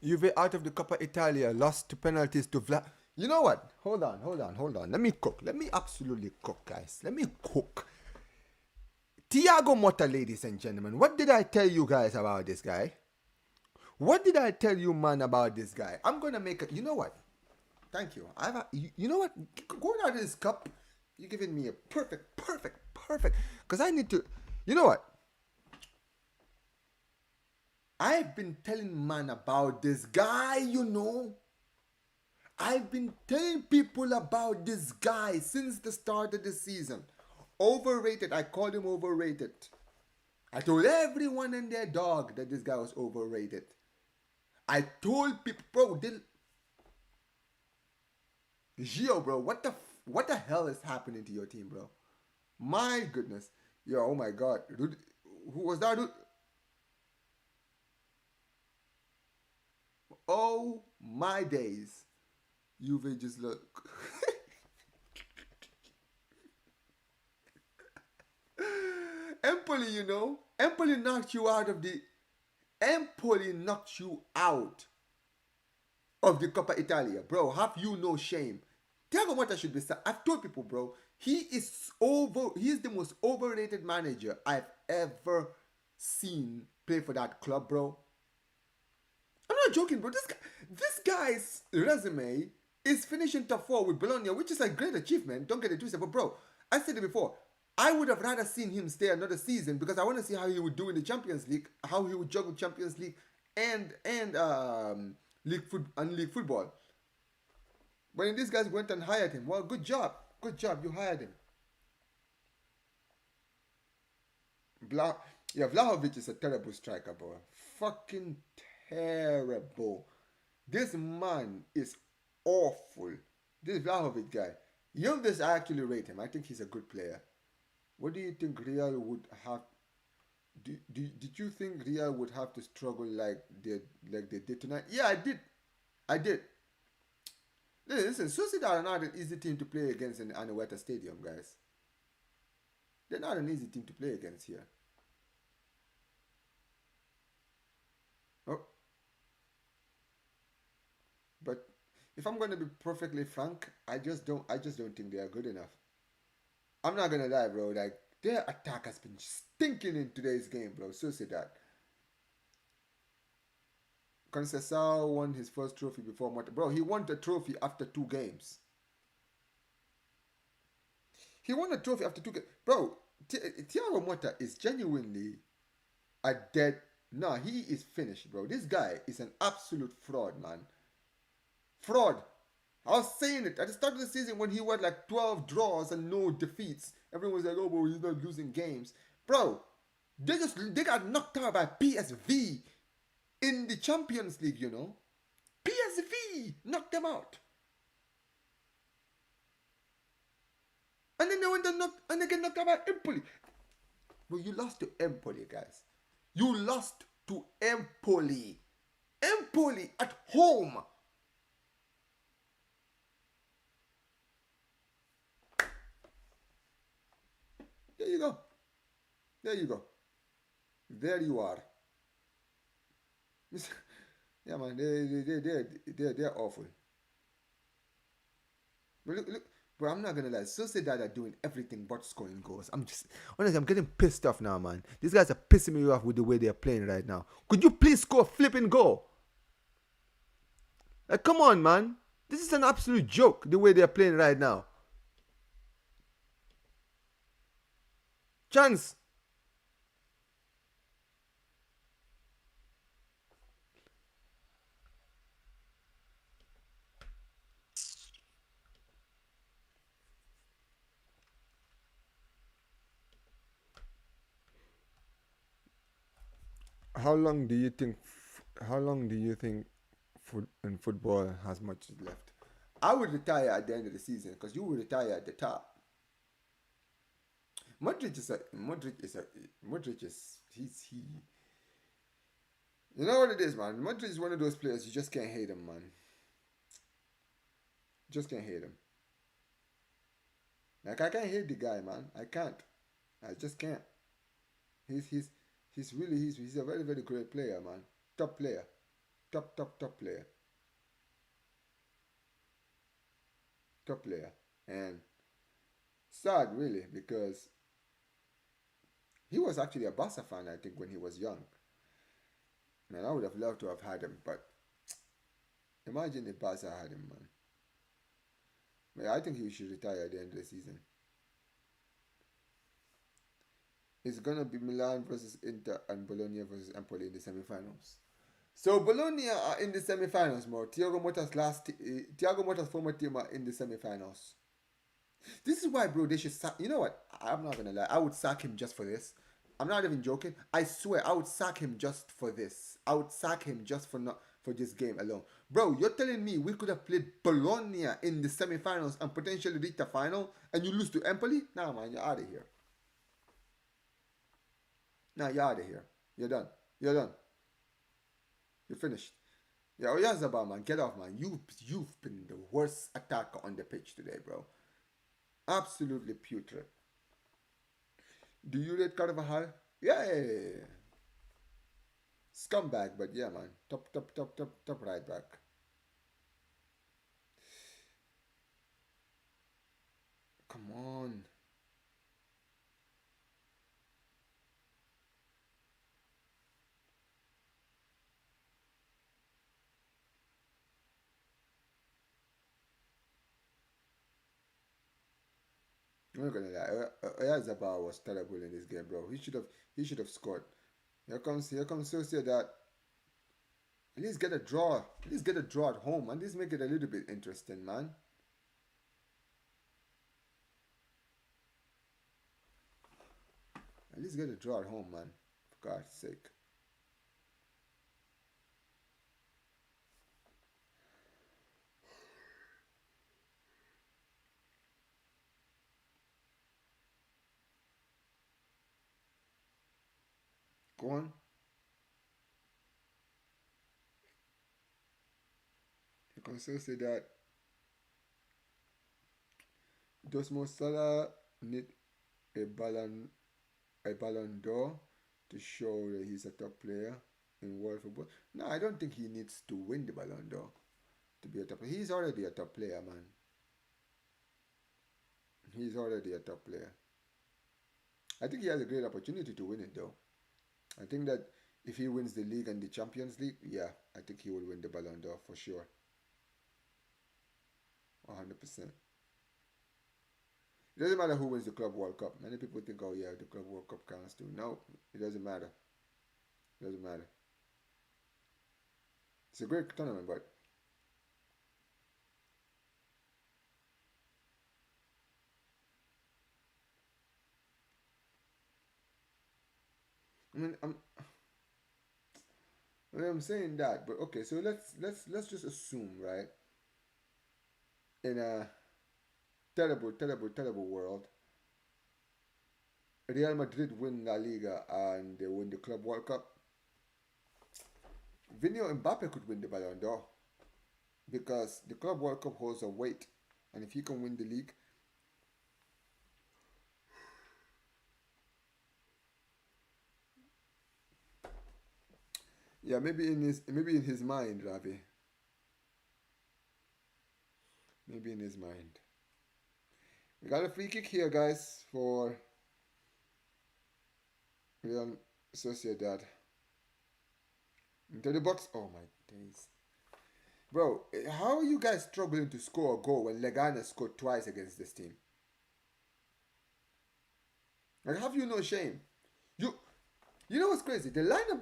Juve out of the Coppa Italia, lost to penalties to Vlad. You know what? Hold on. Let me cook. Let me absolutely cook, guys. Let me cook. Thiago Motta, ladies and gentlemen. What did I tell you guys about this guy? What did I tell you, man, about this guy? I'm gonna make a. You know what? Thank you. You know what? Going out of this cup, you're giving me a perfect. Because I need to. You know what? I've been telling man about this guy, you know. I've been telling people about this guy since the start of the season. Overrated. I called him overrated. I told everyone and their dog that this guy was overrated. I told people, bro, Gio, bro, what the hell is happening to your team, bro? My goodness. Yo, oh my god. Who was that? Oh my days. Juve just look. Empoli, you know. Empoli knocked you out of the. Empoli knocked you out of the Coppa Italia, bro. Have you no shame? Thiago Motta should be. I've told people, bro. He is over. He's the most overrated manager I've ever seen play for that club, bro. I'm not joking, bro. This guy's resume is finishing top 4 with Bologna, which is a great achievement. Don't get it twisted, but bro, I said it before. I would have rather seen him stay another season because I want to see how he would do in the Champions League, how he would juggle Champions League and league football. When these guys went and hired him, well, good job, you hired him. Vlahovic is a terrible striker, bro. Fucking terrible. This man is awful. This Vlahovic guy. Yildiz, I actually rate him. I think he's a good player. What do you think Real would have? Did you think Real would have to struggle like they did tonight? Yeah, I did. Listen, Sociedad are not an easy team to play against in Anoeta Stadium, guys. They're not an easy team to play against here. Oh, but if I'm going to be perfectly frank, I just don't think they are good enough. I'm not gonna lie, bro. Like their attack has been stinking in today's game, bro. Sociedad. Conceição won his first trophy before Motta. Bro, he won the trophy after 2 games. He won a trophy after 2 games. Bro, Thiago Motta is genuinely a dead. No, he is finished, bro. This guy is an absolute fraud, man. Fraud. I was saying it at the start of the season when he had like 12 draws and no defeats. Everyone was like, oh, bro, he's not losing games. Bro, they got knocked out by PSV in the Champions League, you know. PSV knocked them out. And then they went and they get knocked out by Empoli. Bro, you lost to Empoli, guys. You lost to Empoli. Empoli at home. There you go. There you go. There you are. Yeah, man, they're awful. But look, bro, I'm not gonna lie. Sociedad are doing everything but scoring goals. Honestly, I'm getting pissed off now, man. These guys are pissing me off with the way they're playing right now. Could you please score a flipping goal? Like, come on, man. This is an absolute joke, the way they're playing right now. Chance. How long do you think? How long do you think football has much left? I would retire at the end of the season because you will retire at the top. Modric is he. You know what it is, man. Modric is one of those players you just can't hate him, man. Just can't hate him. Like I can't hate the guy, man. I can't. I just can't. He's a very very great player, man. Top player. top player, top player, and sad really because he was actually a Barca fan, I think, when he was young. Man, I would have loved to have had him, but imagine if Barca had him, man. Man, I think he should retire at the end of the season. It's gonna be Milan versus Inter and Bologna versus Empoli in the semi-finals. So Bologna are in the semi-finals, more. Thiago Motta's former team are in the semi-finals. This is why, bro. They should sack. You know what? I'm not gonna lie. I would sack him just for this. I'm not even joking. I swear, I would sack him just for this. I would sack him just for not for this game alone, bro. You're telling me we could have played Bologna in the semi-finals and potentially reach the final, and you lose to Empoli? Nah, man, you're out of here. Nah, you're out of here. You're done. You're done. You're finished. Yeah, oh yeah, Zabal, man, get off, man. You've been the worst attacker on the pitch today, bro. Absolutely putrid. Do you rate Carvajal? Yeah, yeah, yeah, yeah. Scumbag, but yeah, man. Top right back. Come on. I'm not gonna lie. Oyazabal was terrible in this game, bro. He should have scored. Here comes Sociedad. At least get a draw. At least get a draw at home, and this make it a little bit interesting, man. At least get a draw at home, man. For God's sake. Go on. You can still say that does Mo Salah need a Ballon d'Or to show that he's a top player in world football? No, I don't think he needs to win the Ballon d'Or to be a top player. He's already a top player, man. He's already a top player. I think he has a great opportunity to win it, though. I think that if he wins the league and the Champions League, yeah, I think he will win the Ballon d'Or for sure. 100%. It doesn't matter who wins the Club World Cup. Many people think, oh yeah, the Club World Cup counts too. No, it doesn't matter. It doesn't matter. It's a great tournament, but I mean, I'm saying that, but okay. So let's just assume, right? In a terrible world, Real Madrid win La Liga and they win the Club World Cup. Vinny Mbappe could win the Ballon d'Or because the Club World Cup holds a weight, and if he can win the league, yeah, maybe in his mind, Ravi, maybe in his mind. We got a free kick here, guys, for Real Sociedad. Into the box. Oh my days. Bro, how are you guys struggling to score a goal when Leganes scored twice against this team? Like, have you no shame? You you know what's crazy? The lineup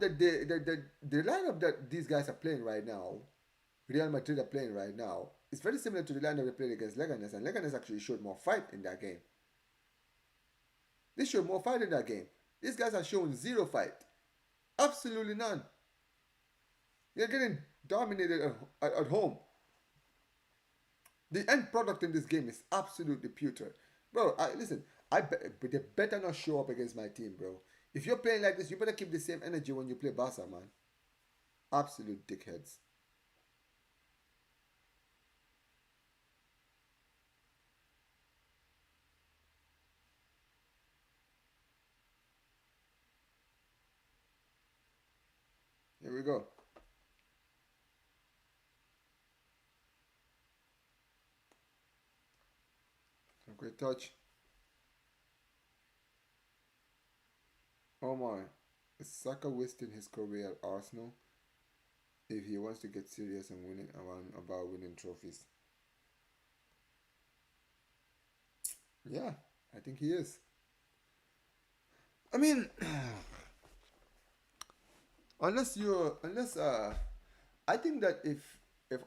that these guys are playing right now, Real Madrid are playing right now, is very similar to the lineup they played against Leganes, and Leganes actually showed more fight in that game. They showed more fight in that game. These guys are showing zero fight. Absolutely none. They're getting dominated at home. The end product in this game is absolutely putrid. Bro, listen, but they better not show up against my team, bro. If you're playing like this, you better keep the same energy when you play Barca, man. Absolute dickheads. Here we go. Great touch. Oh my. Is Saka wasting his career at Arsenal if he wants to get serious and winning around about winning trophies? Yeah, I think he is. I mean, unless I think that if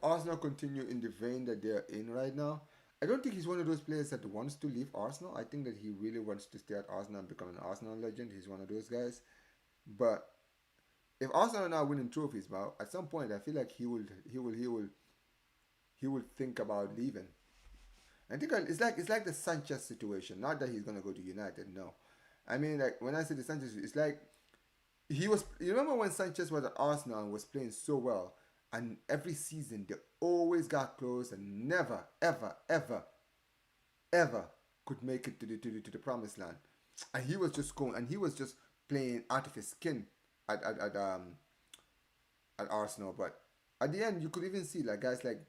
Arsenal continue in the vein that they're in right now, I don't think he's one of those players that wants to leave Arsenal. I think that he really wants to stay at Arsenal and become an Arsenal legend. He's one of those guys. But if Arsenal are now winning trophies, well, at some point I feel like he will think about leaving. I think it's like the Sanchez situation. Not that he's gonna go to United. No, I mean like when I say the Sanchez, it's like he was. You remember when Sanchez was at Arsenal and was playing so well, and every season they always got close and never, ever, ever, ever could make it to the promised land. And he was just going and he was just playing out of his skin at Arsenal. But at the end, you could even see like guys like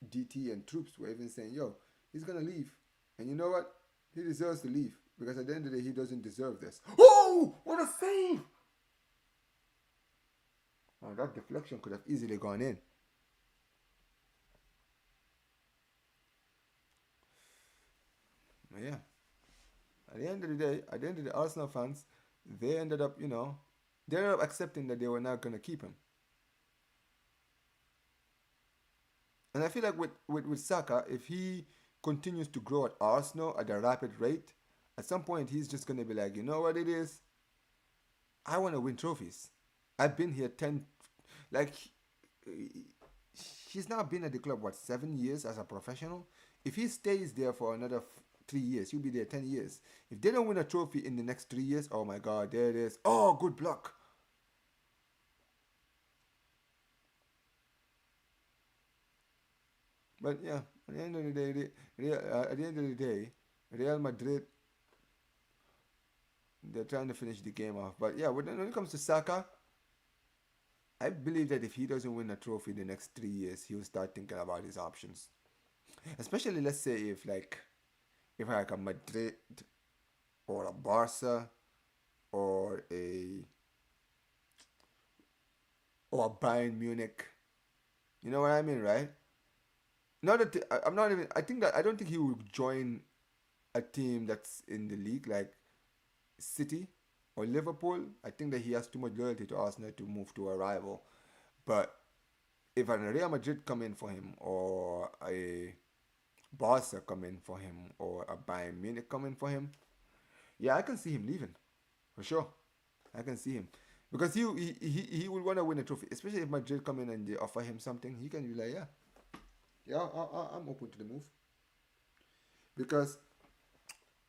DT and Troops were even saying, "Yo, he's gonna leave," and you know what? He deserves to leave because at the end of the day, he doesn't deserve this. Oh, what a save! Oh, that deflection could have easily gone in. But yeah, at the end of the day, at the end of the Arsenal fans, they ended up, they ended up accepting that they were not gonna keep him. And I feel like with Saka, if he continues to grow at Arsenal at a rapid rate, at some point he's just gonna be like, you know what it is? I want to win trophies. I've been here 10, like, he's now been at the club, what, 7 years as a professional? If he stays there for another 3 years, he'll be there 10 years. If they don't win a trophy in the next 3 years, oh my God, there it is. Oh, good block. But yeah, at the end of the day, at the end of the day, Real Madrid, they're trying to finish the game off. But yeah, when it comes to Saka, I believe that if he doesn't win a trophy in the next 3 years, he'll start thinking about his options. Especially, let's say if like a Madrid or a Barca or a Bayern Munich, you know what I mean, right? Not that I'm not even. I think that I don't think he would join a team that's in the league like City or Liverpool. I think that he has too much loyalty to Arsenal to move to a rival. But if a Real Madrid come in for him or a Barca come in for him or a Bayern Munich come in for him, yeah, I can see him leaving for sure. I can see him because he will want to win a trophy, especially if Madrid come in and they offer him something. He can be like, yeah, yeah, I'm open to the move because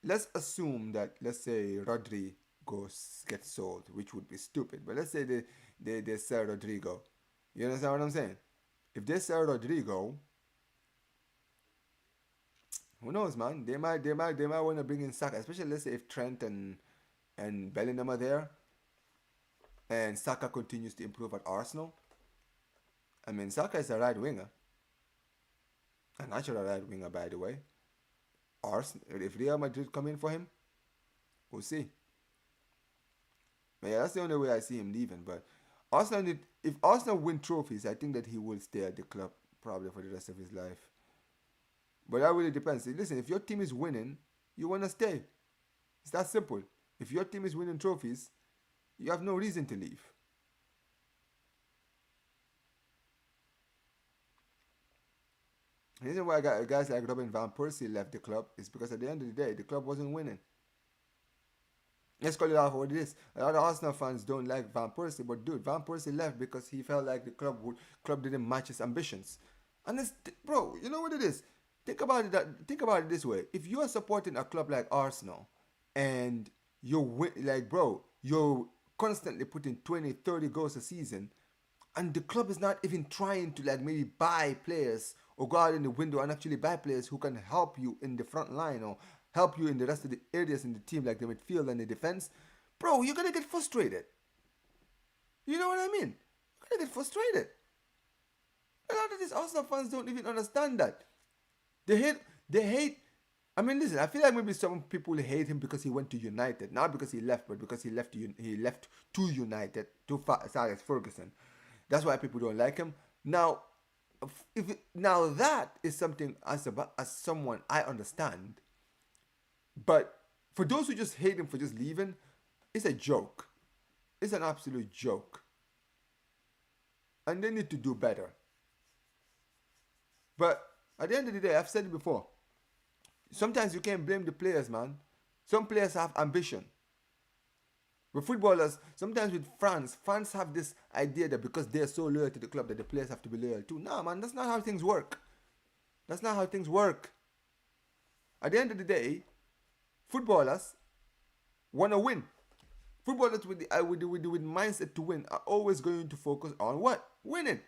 let's assume that let's say Rodri goes gets sold, which would be stupid. But let's say they sell Rodrigo. You understand what I'm saying? If they sell Rodrigo, who knows, man? They might want to bring in Saka, especially let's say if Trent and Bellingham are there, and Saka continues to improve at Arsenal. I mean, Saka is a right winger, a natural right winger, by the way. Arsenal, if Real Madrid come in for him, we'll see. But yeah, that's the only way I see him leaving. But if Arsenal win trophies, I think that he will stay at the club probably for the rest of his life. But that really depends. Listen, if your team is winning, you want to stay. It's that simple. If your team is winning trophies, you have no reason to leave. The reason why guys like Robin Van Persie left the club is because at the end of the day, the club wasn't winning. Let's call it out for what it is. A lot of Arsenal fans don't like Van Persie, but dude, Van Persie left because he felt like the club didn't match his ambitions. And it's, bro, you know what it is? Think about it this way. If you are supporting a club like Arsenal and you're constantly putting 20, 30 goals a season and the club is not even trying to like maybe buy players or go out in the window and actually buy players who can help you in the front line or help you in the rest of the areas in the team like the midfield and the defense, bro, you're gonna get frustrated. You know what I mean? You're gonna get frustrated. A lot of these Arsenal fans don't even understand that. They hate I mean, listen. I feel like maybe some people hate him because he went to United, not because he left, but because he left to United to Alex Ferguson. That's why people don't like him. Now, now that is something as someone I understand, but for those who just hate him for just leaving, it's a joke. It's an absolute joke, and they need to do better. But at the end of the day, I've said it before. Sometimes you can't blame the players, man. Some players have ambition. With footballers, sometimes with fans have this idea that because they're so loyal to the club that the players have to be loyal too. No, man, that's not how things work. That's not how things work. At the end of the day, footballers want to win. Footballers with mindset to win are always going to focus on what? Winning.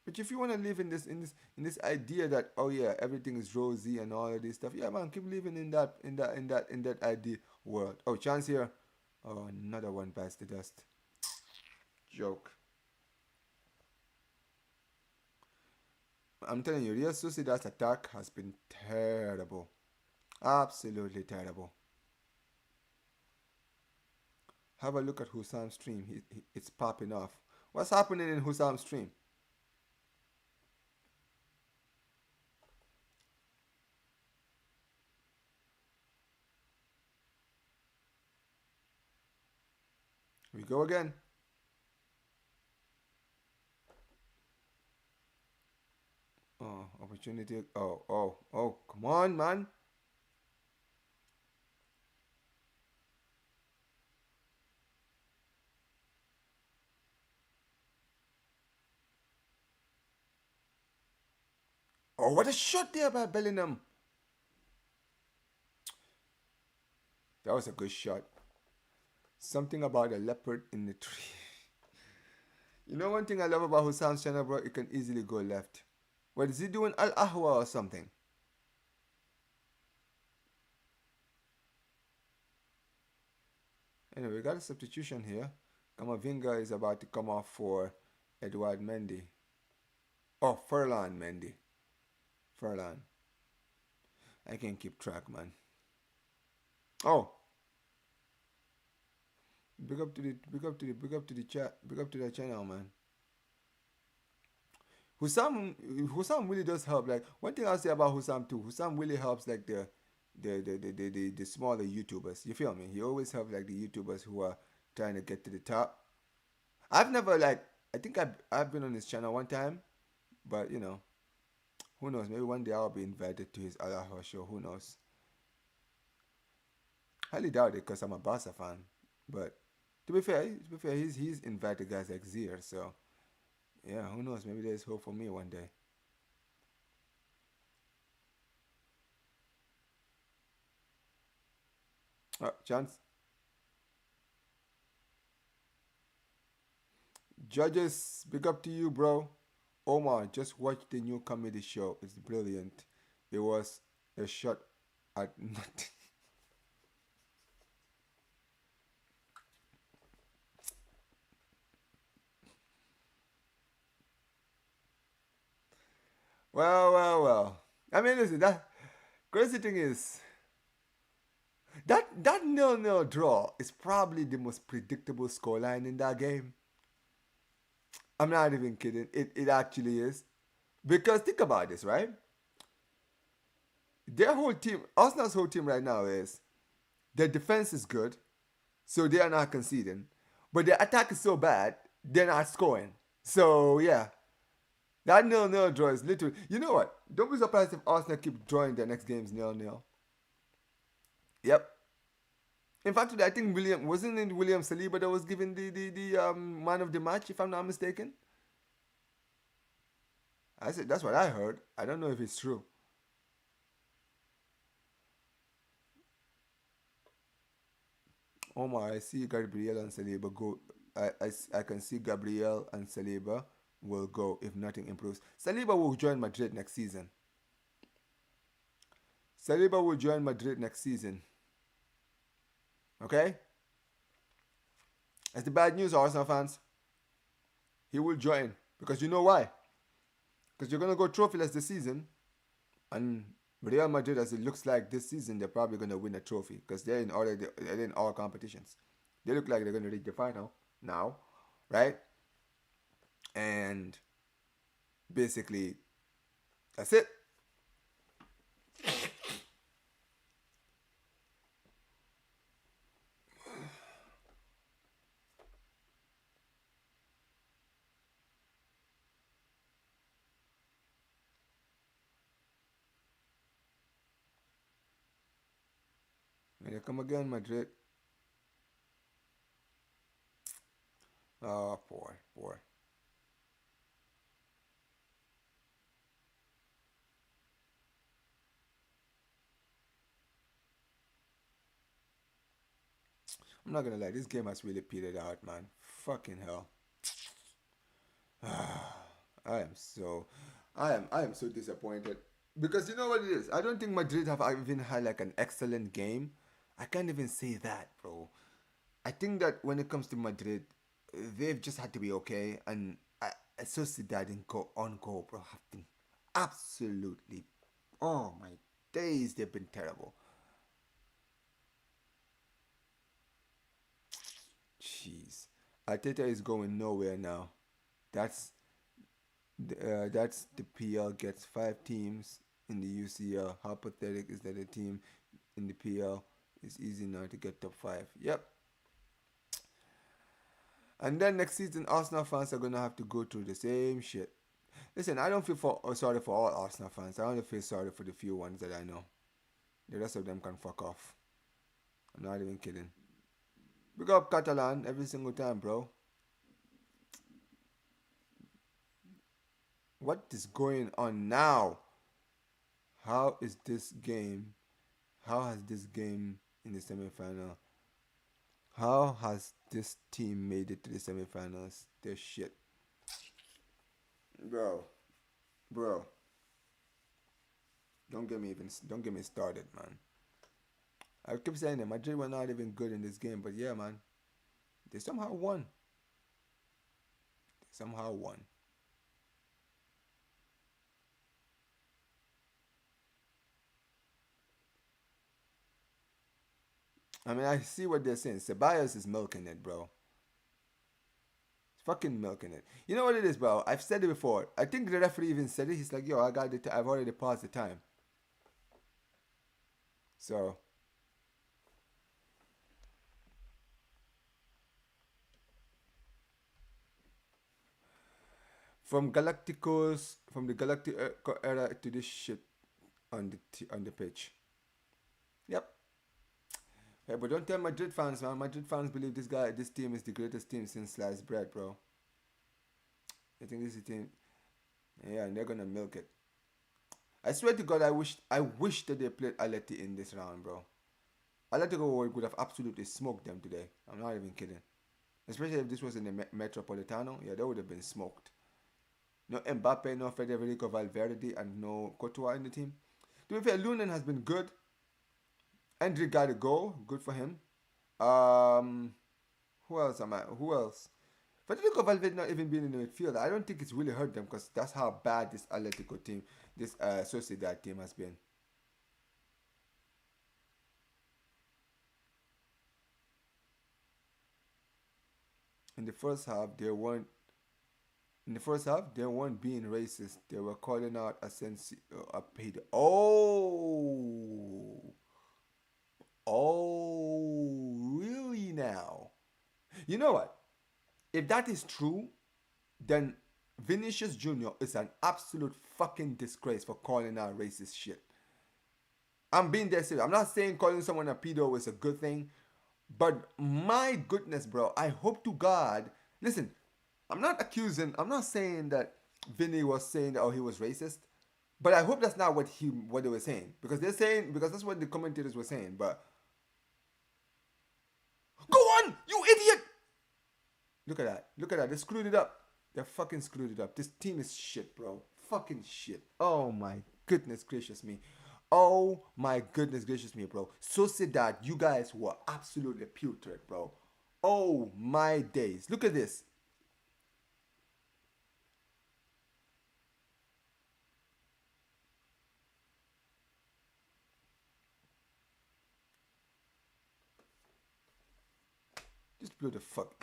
But if you want to live in this idea that, oh yeah, everything is rosy and all of this stuff, yeah man, keep living in that idea world. Oh, chance here. Oh, another one past the dust. Joke. I'm telling you, Real Sociedad's attack has been terrible. Absolutely terrible. Have a look at Husam's stream. It's popping off. What's happening in Husam's stream? We go again. Oh, opportunity. Oh, come on, man. Oh, what a shot there by Bellingham. That was a good shot. Something about a leopard in the tree. You know one thing I love about Hussam channel, bro? It can easily go left. What is he doing? Al Ahwa or something? Anyway, we got a substitution here. Kamavinga is about to come off for Edouard Mendy. Oh, Furlan Mendy. Furlan. I can't keep track, man. Oh, big up to the channel, man. Hussam really does help. Like one thing I'll say about Hussam too, Hussam really helps like the smaller YouTubers. You feel me? He always helps like the YouTubers who are trying to get to the top. I've never like I think I've been on his channel one time, but you know, who knows? Maybe one day I'll be invited to his Alaha show. Who knows? Highly doubt it because I'm a Barca fan. But to be fair, he's invited guys like Zier. So yeah, who knows? Maybe there's hope for me one day. Oh, chance. Judges, big up to you, bro. Omar, just watch the new comedy show. It's brilliant. It was a shot at nothing. Well. I mean, listen, that crazy thing is that 0-0 draw is probably the most predictable scoreline in that game. I'm not even kidding. It actually is. Because think about this, right? Their whole team, Arsenal's whole team right now is their defense is good, so they are not conceding. But their attack is so bad, they're not scoring. So yeah, that 0-0 draw is literally. You know what? Don't be surprised if Arsenal keep drawing their next games 0-0. Yep. In fact, I think wasn't it William Saliba that was given the man of the match, if I'm not mistaken. I said that's what I heard. I don't know if it's true. Omar, I see Gabriel and Saliba go. I can see Gabriel and Saliba will go if nothing improves. Saliba will join Madrid next season. Saliba will join Madrid next season. Okay? That's the bad news, Arsenal fans. He will join. Because you know why? Because you're gonna go trophyless this season, and Real Madrid, as it looks like this season, they're probably gonna win a trophy because they're in all competitions. They look like they're gonna reach the final now, right? And basically, that's it. And they come again, Madrid. Oh, boy, boy. I'm not gonna lie, this game has really petered out, man. Fucking hell. I am so, I am so disappointed because you know what it is. I don't think Madrid have even had like an excellent game. I can't even say that, bro. I think that when it comes to Madrid, they've just had to be okay, and Sociedad didn't go on goal, bro. Have been absolutely, oh my days, they've been terrible. Jeez, Ateta is going nowhere now. That's that's the PL gets 5 teams in the UCL. How pathetic is that a team in the PL is easy now to get top 5? Yep. And then next season, Arsenal fans are gonna have to go through the same shit. Listen, I don't feel sorry for all Arsenal fans. I only feel sorry for the few ones that I know. The rest of them can fuck off. I'm not even kidding. Big up Catalan every single time, bro. What is going on now? How is this game? How has this game in the semi-final? How has this team made it to the semi-finals? They're shit, bro. Bro, don't get me started, man. I keep saying that Madrid were not even good in this game, but yeah, man, they somehow won. They somehow won. I mean, I see what they're saying. Ceballos is milking it, bro. He's fucking milking it. You know what it is, bro? I've said it before. I think the referee even said it. He's like, "Yo, I've already paused the time." So from the Galactic era to this shit on the pitch. Yep. Hey, but don't tell Madrid fans, man. Madrid fans believe this team is the greatest team since sliced bread, bro. I think this is the team. Yeah, and they're gonna milk it. I swear to God, I wish that they played Aleti in this round, bro. Atletico would have absolutely smoked them today. I'm not even kidding. Especially if this was in the Metropolitano, yeah, they would have been smoked. No Mbappe, no Federico Valverde, and no Courtois in the team. To be fair, Lunin has been good. Endrick got a goal. Good for him. Um, who else am I? Who else? Federico Valverde not even being in the midfield. I don't think it's really hurt them because that's how bad this Atletico team, this Sociedad team has been. In the first half, they weren't. In the first half, they weren't being racist. They were calling out Asensio, Pedro. Really now? You know what? If that is true, then Vinicius Jr. is an absolute fucking disgrace for calling out racist shit. I'm being dead serious. I'm not saying calling someone a pedo is a good thing, but my goodness, bro, I hope to God. Listen, I'm not saying that Vinny was saying that, oh, he was racist, but I hope that's not what they were saying because that's what the commentators were saying. But go on, you idiot! Look at that. They screwed it up. They fucking screwed it up. This team is shit, bro. Fucking shit. Oh my goodness gracious me. Oh my goodness gracious me, bro. Sociedad, you guys were absolutely putrid, bro. Oh my days. Look at this.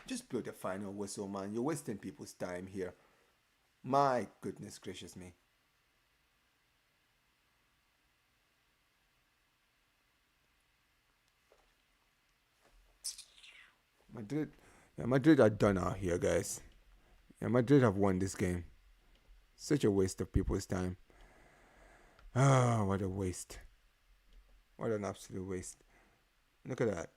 just blow the final whistle, man. You're wasting people's time here. My goodness gracious me. Madrid, yeah, Madrid are done out here, guys. Yeah, Madrid have won this game. Such a waste of people's time. Ah, what a waste. What an absolute waste. Look at that.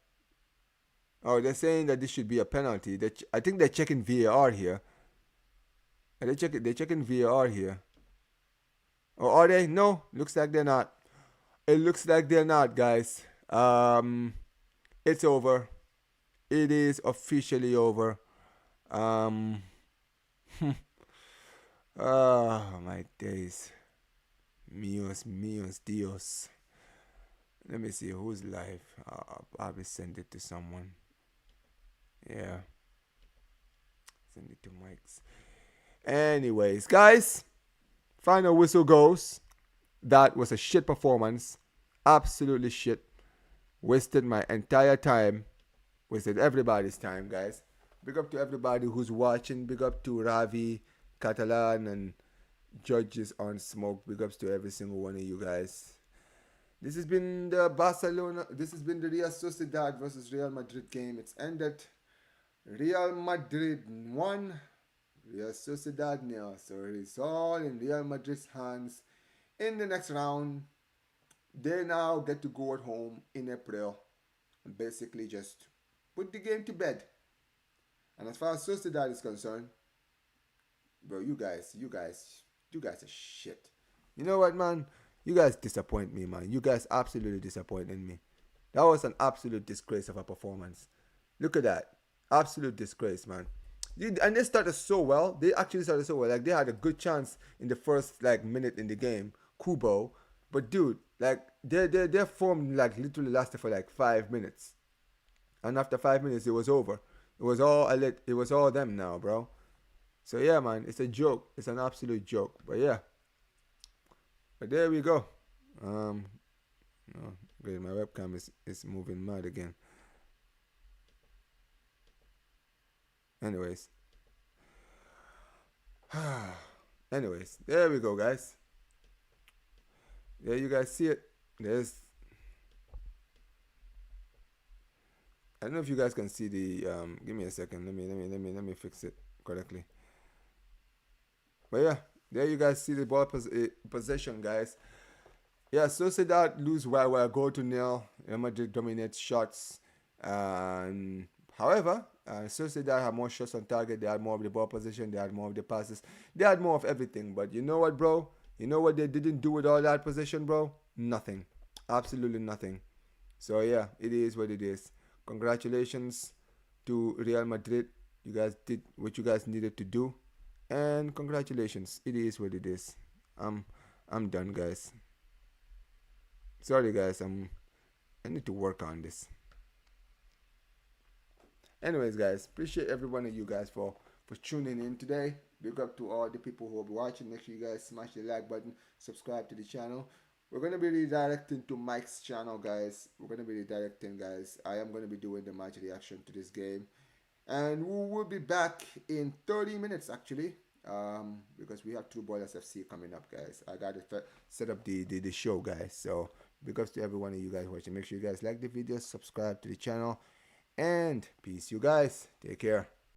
Oh, they're saying that this should be a penalty. I think they're checking VAR here. They're checking VAR here. Or are they? No, looks like they're not. It looks like they're not, guys. It's over. It is officially over. Um, oh my days. Míos, Dios. Let me see who's live. I'll probably send it to someone. Yeah. Send it to Mike's. Anyways, guys. Final whistle goes. That was a shit performance. Absolutely shit. Wasted my entire time. Wasted everybody's time, guys. Big up to everybody who's watching. Big up to Ravi, Catalan, and Judges on Smoke. Big ups to every single one of you guys. This has been the Barcelona. This has been the Real Sociedad versus Real Madrid game. It's ended. Real Madrid won. Real Sociedad nil. So it's all in Real Madrid's hands. In the next round, they now get to go at home in April and basically just put the game to bed. And as far as Sociedad is concerned, bro, you guys are shit. You know what, man? You guys disappoint me, man. You guys absolutely disappointed me. That was an absolute disgrace of a performance. Look at that. Absolute disgrace, man. And they started so well. They actually started so well. Like, they had a good chance in the first, like, minute in the game. Kubo. But, dude, like, their form, like, literally lasted for, like, 5 minutes. And after 5 minutes, it was over. It was all them now, bro. So, yeah, man. It's a joke. It's an absolute joke. But, yeah. But there we go. Oh, great. My webcam is moving mad again. Anyways. There we go, guys. There you guys see it. I don't know if you guys can see the give me a second. Let me fix it correctly. But yeah, there you guys see the ball possession, guys. Yeah, Sociedad lose while goal to nil. Real Madrid dominates shots. However, Sociedad had more shots on target. They had more of the ball position. They had more of the passes. They had more of everything. But you know what, bro? You know what they didn't do with all that possession, bro? Nothing. Absolutely nothing. So yeah, it is what it is. Congratulations to Real Madrid. You guys did what you guys needed to do. And congratulations. It is what it is. I'm done, guys. Sorry, guys. I need to work on this. Anyways, guys, appreciate every one of you guys for tuning in today. Big up to all the people who are watching. Make sure you guys smash the like button, subscribe to the channel. We're going to be redirecting to Mike's channel, guys. We're going to be redirecting, guys. I am going to be doing the match reaction to this game. And we will be back in 30 minutes, actually. Because we have True Ballers FC coming up, guys. I got to set up the show, guys. So, big ups to every one of you guys watching. Make sure you guys like the video, subscribe to the channel. And peace, you guys. Take care.